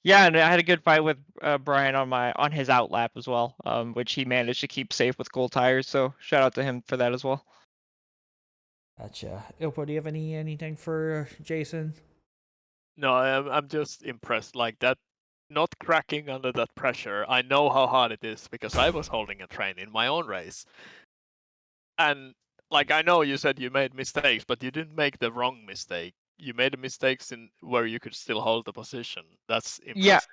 Yeah, and I had a good fight with Brian on his out lap as well, which he managed to keep safe with gold tires. So shout out to him for that as well. Gotcha. Ilpo, do you have anything for Jason? No, I'm just impressed. Like that, not cracking under that pressure. I know how hard it is because I was holding a train in my own race. And like I know you said you made mistakes, but you didn't make the wrong mistake. You made the mistakes in where you could still hold the position. That's impressive.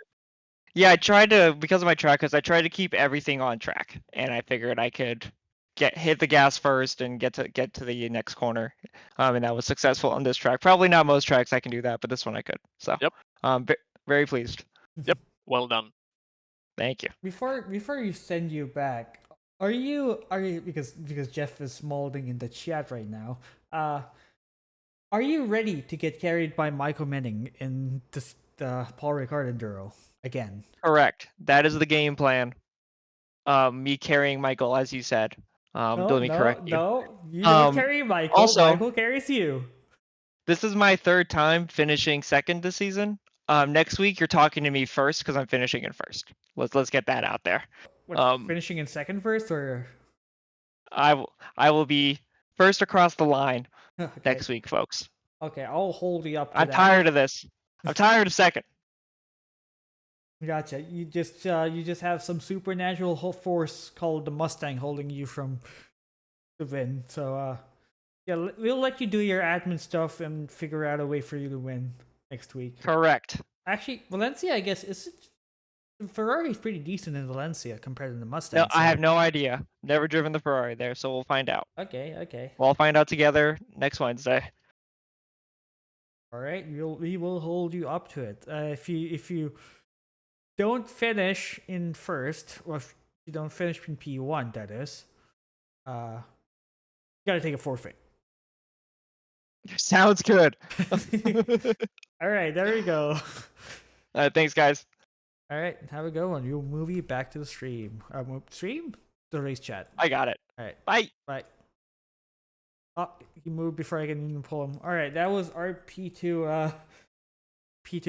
Yeah, I tried to, because of my track, because I tried to keep everything on track, and I figured I could hit the gas first and get to the next corner, and that was successful on this track. Probably not most tracks I can do that, but this one I could. So, Yep. Very pleased. Yep. Well done. Thank you. Before you send you back, are you because Jeff is molding in the chat right now. Are you ready to get carried by Michael Menning in the Paul Ricard Enduro again? Correct. That is the game plan. Me carrying Michael, as you said. No, Let me no, correct you. no. You don't carry Michael. Also- Michael carries you. This is my third time finishing second this season. Next week you're talking to me first because I'm finishing in first. Let's get that out there. What, finishing in second first, or I will be first across the line okay. next week, folks. Okay, I'll hold you up to I'm that. tired of this. I'm tired of second. Gotcha. You just have some supernatural force called the Mustang holding you from the win. So yeah, we'll let you do your admin stuff and figure out a way for you to win next week. Correct. Actually, Valencia, I guess Ferrari's pretty decent in Valencia compared to the Mustang. No, I have no idea. Never driven the Ferrari there, so we'll find out. Okay. We'll all find out together next Wednesday. All right, we will hold you up to it. If you don't finish in first, or if you don't finish in P1, that is, you gotta take a forfeit. Sounds good. All right, there we go. Thanks, guys. All right, have a good one. We'll move you back to the stream. The race chat. I got it. All right, Bye. bye. Oh, he moved before I can even pull him. All right, that was our P2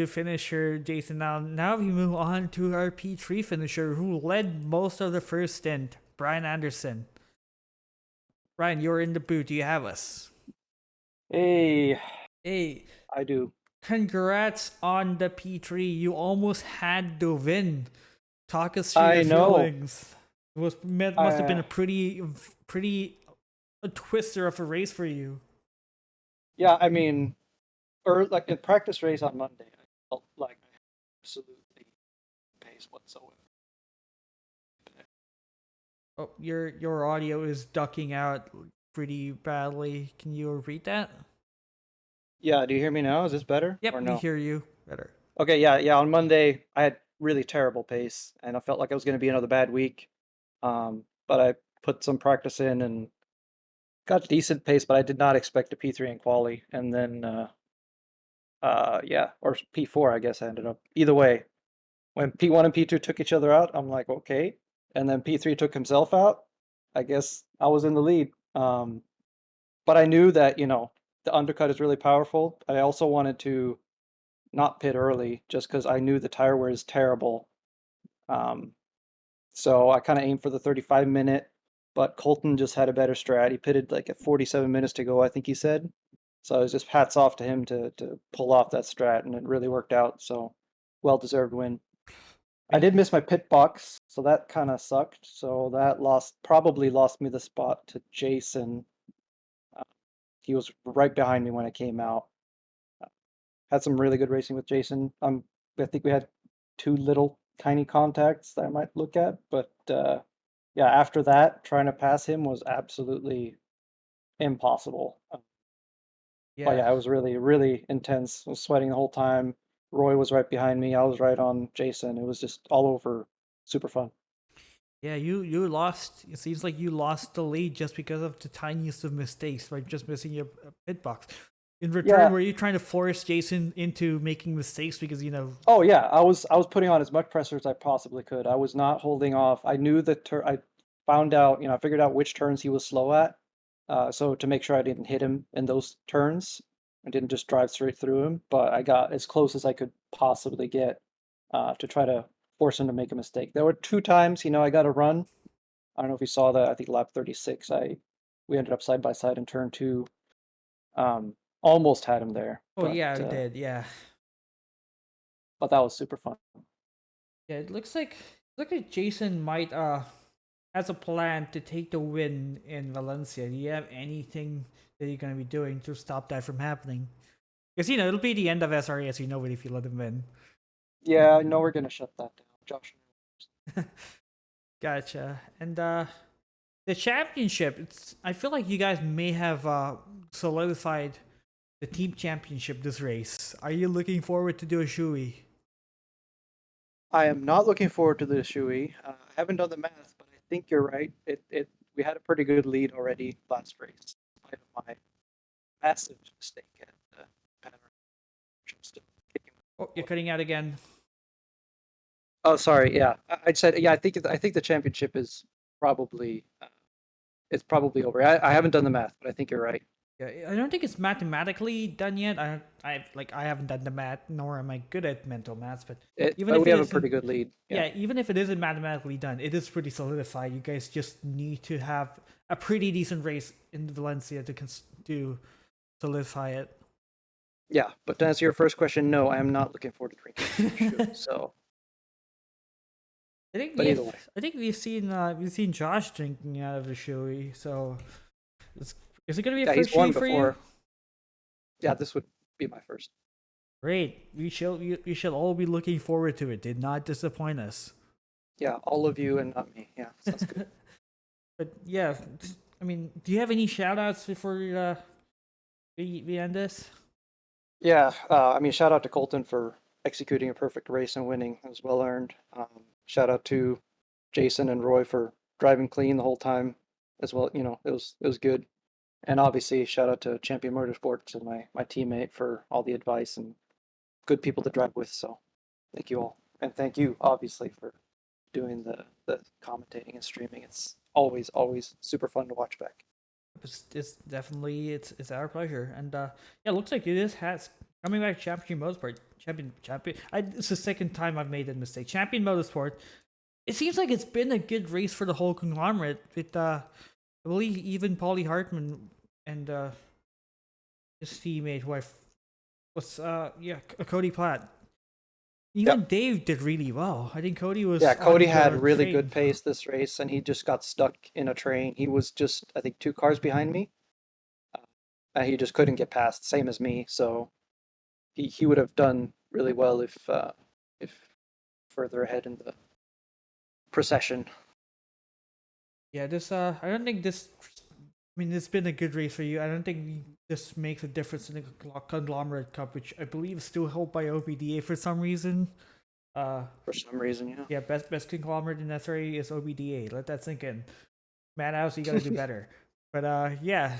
finisher, Jason. Now we move on to our P3 finisher, who led most of the first stint, Brian Anderson. Brian, you're in the booth. Do you have us? Hey, Hey, I do. congrats on the P3. You almost had the win. Talk us through I your know. feelings. It must have been a pretty a twister of a race for you. Yeah, I mean, or like in practice race on Monday, I felt like I had absolutely no pace whatsoever. Oh, your audio is ducking out pretty badly. Can you repeat that? Yeah, do you hear me now? Is this better? Yep, Or we no? hear you better. Okay, yeah. On Monday, I had really terrible pace, and I felt like it was going to be another bad week. But I put some practice in and got decent pace, but I did not expect a P3 in quali. And then, or P4, I guess I ended up. Either way, when P1 and P2 took each other out, I'm like, okay. And then P3 took himself out. I guess I was in the lead. But I knew that, the undercut is really powerful. I also wanted to not pit early just because I knew the tire wear is terrible. So I kind of aimed for the 35-minute, but Colton just had a better strat. He pitted like at 47 minutes to go, I think he said. So it was just hats off to him to pull off that strat, and it really worked out. So well-deserved win. I did miss my pit box, so that kind of sucked. So that probably lost me the spot to Jason. He was right behind me when I came out. Had some really good racing with Jason. I think we had 2 little tiny contacts that I might look at, but yeah, after that, trying to pass him was absolutely impossible. But yeah, it was really, really intense. I was sweating the whole time. Roy was right behind me. I was right on Jason. It was just all over. Super fun. Yeah, you lost. It seems like you lost the lead just because of the tiniest of mistakes, like just missing your pit box. In return, were you trying to force Jason into making mistakes because Oh yeah, I was putting on as much pressure as I possibly could. I was not holding off. I knew that I found out, I figured out which turns he was slow at. So to make sure I didn't hit him in those turns, I didn't just drive straight through him, but I got as close as I could possibly get to try to force him to make a mistake. There were 2 times, I got a run. I don't know if you saw that. I think lap 36, we ended up side by side in turn 2. Almost had him there. Oh yeah, we did. Yeah. But that was super fun. Yeah, it looks like Jason might has a plan to take the win in Valencia. Do you have anything that you're gonna be doing to stop that from happening? Because it'll be the end of SRA, as you know it if you let him win. Yeah, I know we're gonna shut that down, Josh. Gotcha. And the championship, I feel like you guys may have solidified the team championship this race. Are you looking forward to do a shoey? I am not looking forward to the shoey. I haven't done the math, but I think you're right. We had a pretty good lead already last race, in spite of my massive mistake at the pattern. Oh, you're cutting out again. Oh, sorry. Yeah, I said. Yeah, I think the championship is probably it's probably over. I haven't done the math, but I think you're right. Yeah, I don't think it's mathematically done yet. I haven't done the math, nor am I good at mental maths. But But we have a pretty good lead. yeah, even if it isn't mathematically done, it is pretty solidified. You guys just need to have a pretty decent race in Valencia to solidify it. Yeah, but to answer your first question, no, I am not looking forward to drinking. So I think But either way. I think we've seen Josh drinking out of the shoey. So is it gonna be a yeah, first he's won shoey for before. you? Yeah, this would be my first. Great. We shall all be looking forward to it. Did not disappoint us. Yeah, all of you and not me. Yeah, sounds good. But yeah, I mean, do you have any shout outs before we end this? Yeah, I mean, shout out to Colton for executing a perfect race and winning. It was well earned. Shout out to Jason and Roy for driving clean the whole time as well. You know, it was good. And obviously, shout out to Champion Motorsports and my teammate for all the advice and good people to drive with. So thank you all. And thank you, obviously, for doing the commentating and streaming. It's always super fun to watch back. It's definitely it's our pleasure, and yeah, it looks like it is has coming back. Champion Motorsport, champion. It's the second time I've made that mistake. Champion Motorsport. It seems like it's been a good race for the whole conglomerate. With I believe even Paulie Hartman and his teammate, who was Cody Platt. Even Dave did really well. I think Cody was. Yeah, Cody had the really train. good pace this race, and he just got stuck in a train. He was just, I think, 2 cars behind me. And he just couldn't get past, same as me. So he would have done really well if further ahead in the procession. Yeah, this I don't think this. I mean, it's been a good race for you. I don't think this makes a difference in the Conglomerate Cup, which I believe is still held by OBDA for some reason. For some reason, yeah. Yeah, best conglomerate in SRA is OBDA. Let that sink in. Madhouse, you gotta do better. But yeah,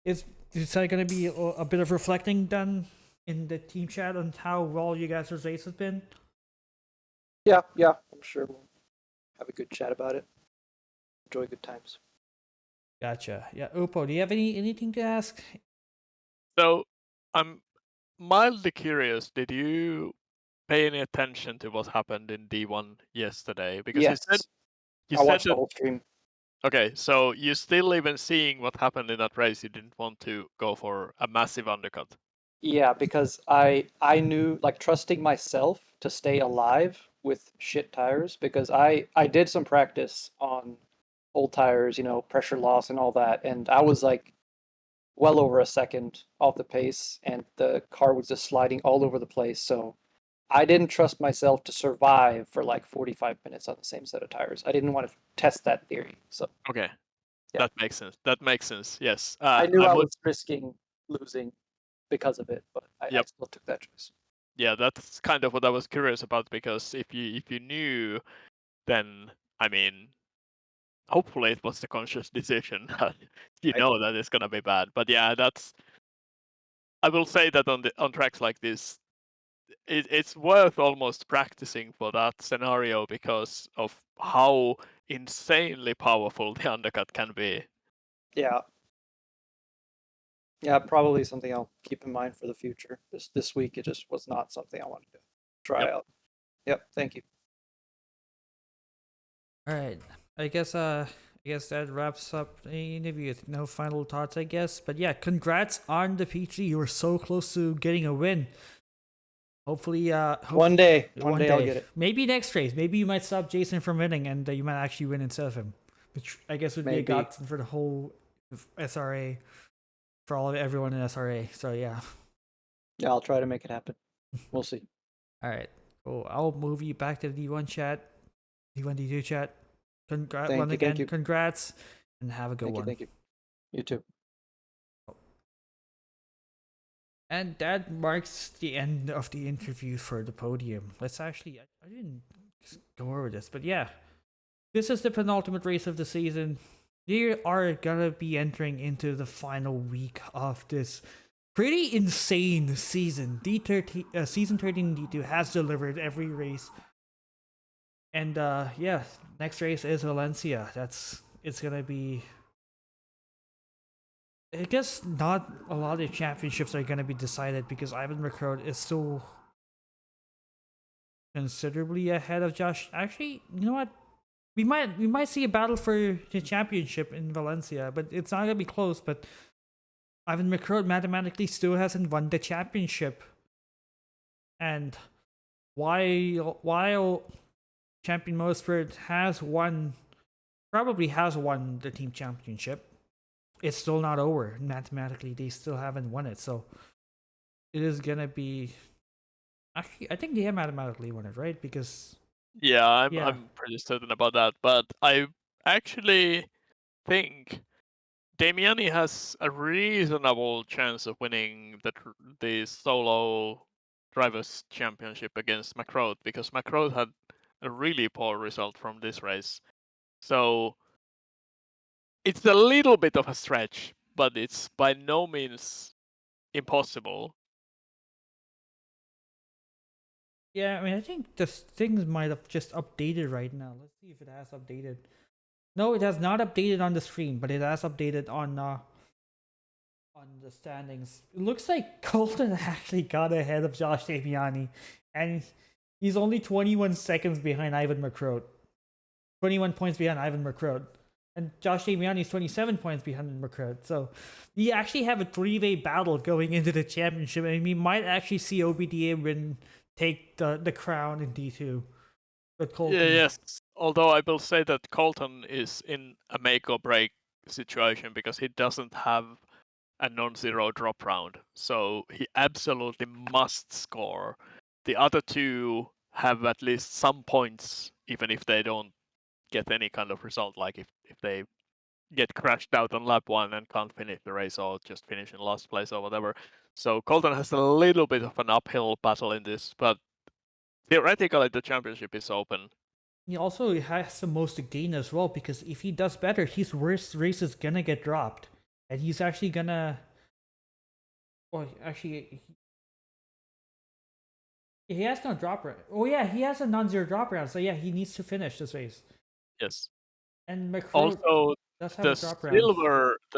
is gonna be a bit of reflecting done in the team chat on how well you guys' race has been? Yeah, I'm sure we'll have a good chat about it. Enjoy good times. Gotcha. Yeah, Upo, do you have anything to ask? So, I'm mildly curious. Did you pay any attention to what happened in D1 yesterday? Because yes, you I said watched that, the whole stream. Okay, so you still even seeing what happened in that race, you didn't want to go for a massive undercut. Yeah, because I knew, like, trusting myself to stay alive with shit tires, because I did some practice on old tires, you know, pressure loss and all that, and I was like well over a second off the pace, and the car was just sliding all over the place. So I didn't trust myself to survive for like 45 minutes on the same set of tires. I didn't want to test that theory. So Okay, yeah. That makes sense. That makes sense. Yes. I knew I was risking losing because of it, but I still took that choice. Yeah, that's kind of what I was curious about, because if you knew, then I mean, hopefully it was the conscious decision. You know that it's gonna be bad. But yeah, I will say that on tracks like this, it's worth almost practicing for that scenario because of how insanely powerful the undercut can be. Yeah. Yeah, probably something I'll keep in mind for the future. This week, it just was not something I wanted to try out. Yep, thank you. All right, I guess that wraps up the interview. No final thoughts, I guess. But yeah, congrats on the P3. You were so close to getting a win. Hopefully, one day I'll get it. Maybe next race. Maybe you might stop Jason from winning, and you might actually win instead of him, which I guess would be a godsend for the whole SRA, for everyone in SRA. So yeah. Yeah, I'll try to make it happen. We'll see. All right. Cool. I'll move you back to the D1 chat, D1 D2 chat. Congrats, and have a good one. Thank you. You too. And that marks the end of the interview for the podium. Let's actually, I didn't go over this, but yeah. This is the penultimate race of the season. We are gonna be entering into the final week of this pretty insane season. Season 13 D2 has delivered every race. And yeah, next race is Valencia. It's gonna be I guess not a lot of championships are going to be decided because Ivan McCrow is still considerably ahead of Josh. Actually, you know what? We might see a battle for the championship in Valencia, but it's not gonna be close. But Ivan McCrow mathematically still hasn't won the championship, and while Champion Motorsport probably has won the team championship, it's still not over. Mathematically, they still haven't won it, so it is gonna be. Actually, I think they have mathematically won it, right? Because Yeah, Yeah. I'm pretty certain about that. But I actually think Damiani has a reasonable chance of winning the solo drivers championship against McCrow, because McCrow had a really poor result from this race. So it's a little bit of a stretch, but it's by no means impossible. Yeah, I mean, I think the things might have just updated right now. Let's see if it has updated. No, it has not updated on the screen, but it has updated on the standings. It looks like Colton actually got ahead of Josh Damiani, and he's only 21 seconds behind Ivan McCrow. 21 points behind Ivan McCrow. And Josh Damiani is 27 points behind McCrow. So we actually have a three-way battle going into the championship, and we might actually see OBDA take the crown in D2. But Colton. Yes, although I will say that Colton is in a make or break situation because he doesn't have a non-zero drop round, so he absolutely must score. The other two have at least some points, even if they don't get any kind of result, like if they get crashed out on lap 1 and can't finish the race or just finish in last place or whatever. So Colton has a little bit of an uphill battle in this, but theoretically the championship is open. He also has the most to gain as well, because if he does better, his worst race is gonna get dropped. And he's actually gonna... Well, actually... He has no drop round. Oh yeah, he has a non-zero drop round, so yeah, he needs to finish this race. Yes. And McCrow Also, does have the a drop round.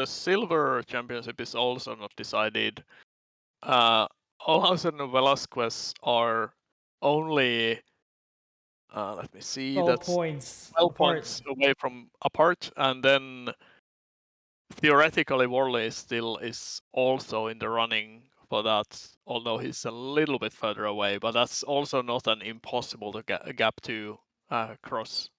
silver championship is also not decided. Olhausen and Velasquez are only let me see, 12 that's points 12 apart. points away from apart, and then theoretically Worley still is also in the running for that, although he's a little bit further away, but that's also not an impossible gap to cross.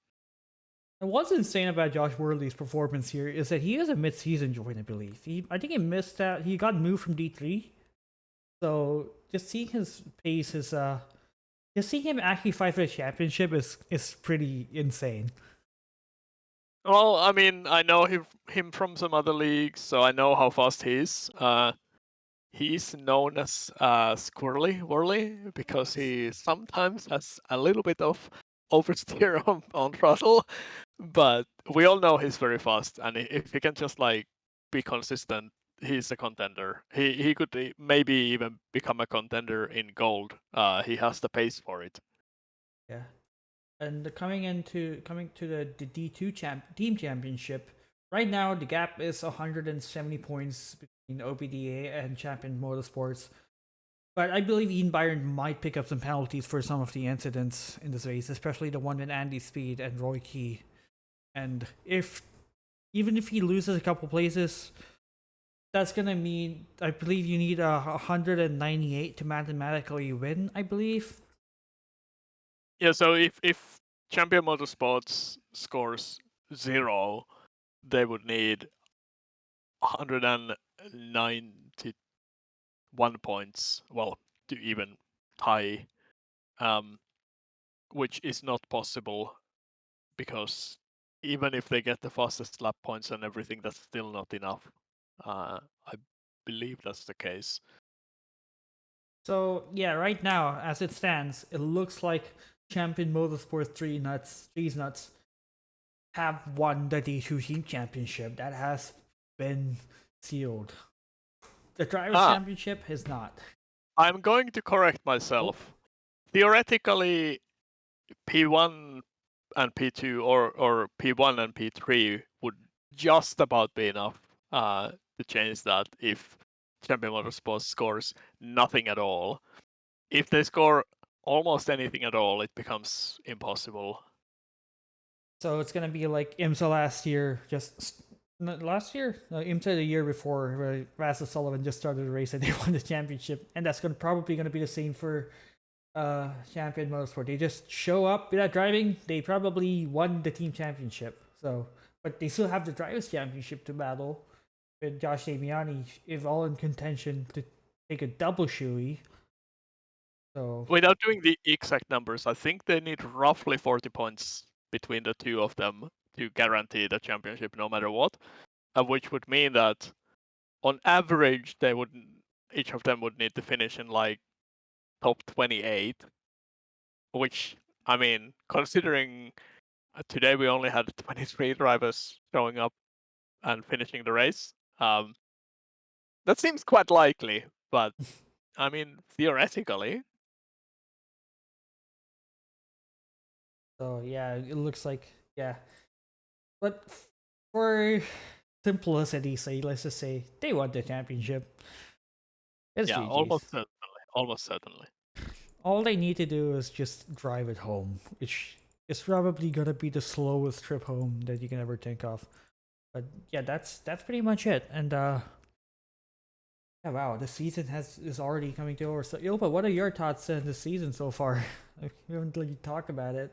And what's insane about Josh Worley's performance here is that he has a mid-season join, I believe. I think he missed out. He got moved from D3. So just seeing his pace is just seeing him actually fight for the championship is pretty insane. Well, I mean, I know him from some other leagues, so I know how fast he is. He's known as Squirrely Worley because he sometimes has a little bit of oversteer on throttle, but we all know he's very fast, and if he can just like be consistent, he's a contender. He could maybe even become a contender in gold. He has the pace for it. Yeah. And coming to the D2 team championship, right now the gap is 170 points between OBDA and Champion Motorsports. But I believe Ian Byron might pick up some penalties for some of the incidents in this race, especially the one with Andy Speed and Roy Key. And even if he loses a couple places, that's gonna mean, I believe you need 198 to mathematically win, I believe. Yeah, so if Champion Motorsports scores 0, they would need 191 points, well, to even tie, which is not possible because even if they get the fastest lap points and everything, that's still not enough. I believe that's the case. So yeah, right now, as it stands, it looks like Champion Motorsport 3 nuts have won the D2 Team Championship. That has been sealed. The Drivers' Championship has not. I'm going to correct myself. Theoretically, P1 and P2 or P1 and P3 would just about be enough to change that if Champion Motorsports scores nothing at all. If they score almost anything at all, it becomes impossible. So it's gonna be like IMSA last year, last year? No, IMSA the year before, where Russell Sullivan just started the race and they won the championship, and that's probably gonna be the same for Champion Motorsport. They just show up without driving, they probably won the team championship. So, but they still have the drivers' championship to battle with Josh Damiani, if all in contention to take a double shoey. So without doing the exact numbers, I think they need roughly 40 points between the two of them to guarantee the championship no matter what, which would mean that on average each of them would need to finish in like top 28, which, I mean, considering today we only had 23 drivers showing up and finishing the race, that seems quite likely, but I mean, theoretically. So yeah, it looks like, yeah. But for simplicity's sake, let's just say they won the championship. It's Yeah, GG's. almost certainly. All they need to do is just drive it home, which is probably gonna be the slowest trip home that you can ever think of. But yeah, that's pretty much it. And yeah, wow, the season is already coming to over. So Ilpa, what are your thoughts on the season so far? We haven't really talked about it.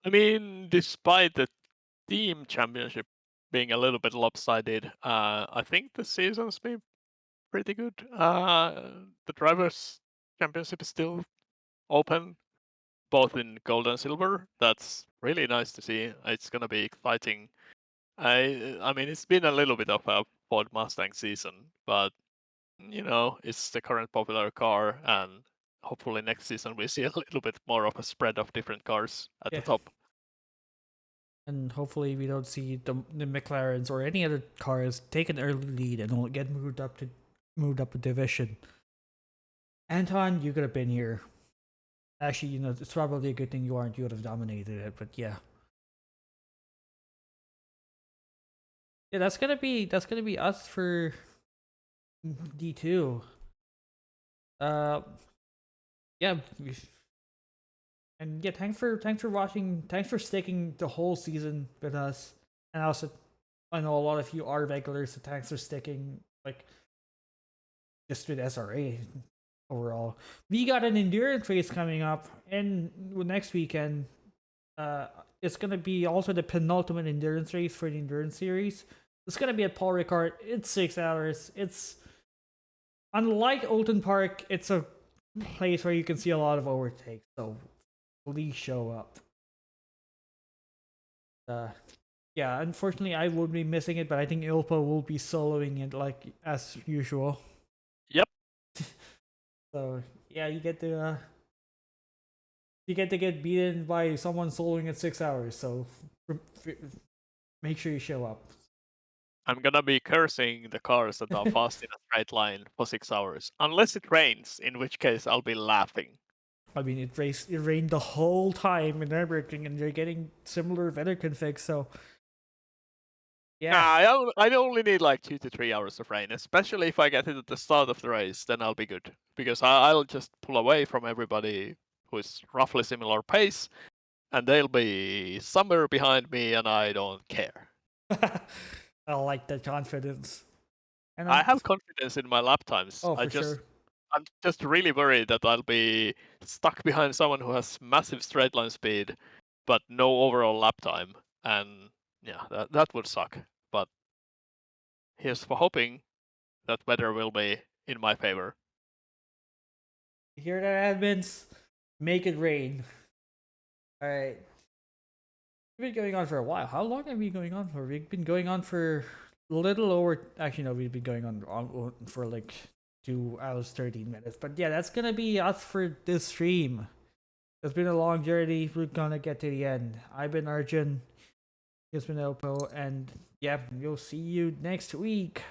I mean, despite the team championship being a little bit lopsided, I think the season's been pretty good. The drivers' championship is still open, both in gold and silver. That's really nice to see. It's gonna be exciting. I mean, it's been a little bit of a Ford Mustang season, but you know, it's the current popular car, and hopefully next season we see a little bit more of a spread of different cars at the top. And hopefully we don't see the McLarens or any other cars take an early lead and will get moved up a division. Anton, you could have been here. Actually, you know, it's probably a good thing you aren't. You would have dominated it, but yeah. Yeah, that's gonna be us for D2. Yeah. And yeah, thanks for watching. Thanks for sticking the whole season with us. And also, I know a lot of you are regulars, so thanks for sticking like just with SRA overall. We got an endurance race coming up, and next weekend, it's gonna be also the penultimate endurance race for the endurance series. It's gonna be at Paul Ricard. It's 6 hours. It's unlike Oulton Park. It's a place where you can see a lot of overtakes. So please show up. Yeah, unfortunately I will be missing it, but I think Ilpa will be soloing it like as usual. Yep. So yeah, you get to get beaten by someone soloing at 6 hours. So make sure you show up. I'm gonna be cursing the cars that are fast in a straight line for 6 hours, unless it rains, in which case I'll be laughing. I mean, it rained the whole time in Nürburgring, and you're getting similar weather configs, so yeah. Nah, I only need like 2 to 3 hours of rain, especially if I get it at the start of the race, then I'll be good. Because I'll just pull away from everybody who is roughly similar pace, and they'll be somewhere behind me, and I don't care. I like that confidence. And I have confidence in my lap times. Oh, for sure. I'm just really worried that I'll be stuck behind someone who has massive straight line speed, but no overall lap time. And yeah, that would suck. But here's for hoping that weather will be in my favor. You hear that, admins? Make it rain. Alright. We've been going on for a while. How long have we been going on for? We've been going on for a little over... Actually, no, we've been going on for like 2 hours, 13 minutes. But yeah, that's gonna be us for this stream. It's been a long journey. We're gonna get to the end. I've been Arjun. It's been Elpo. And yeah, we'll see you next week.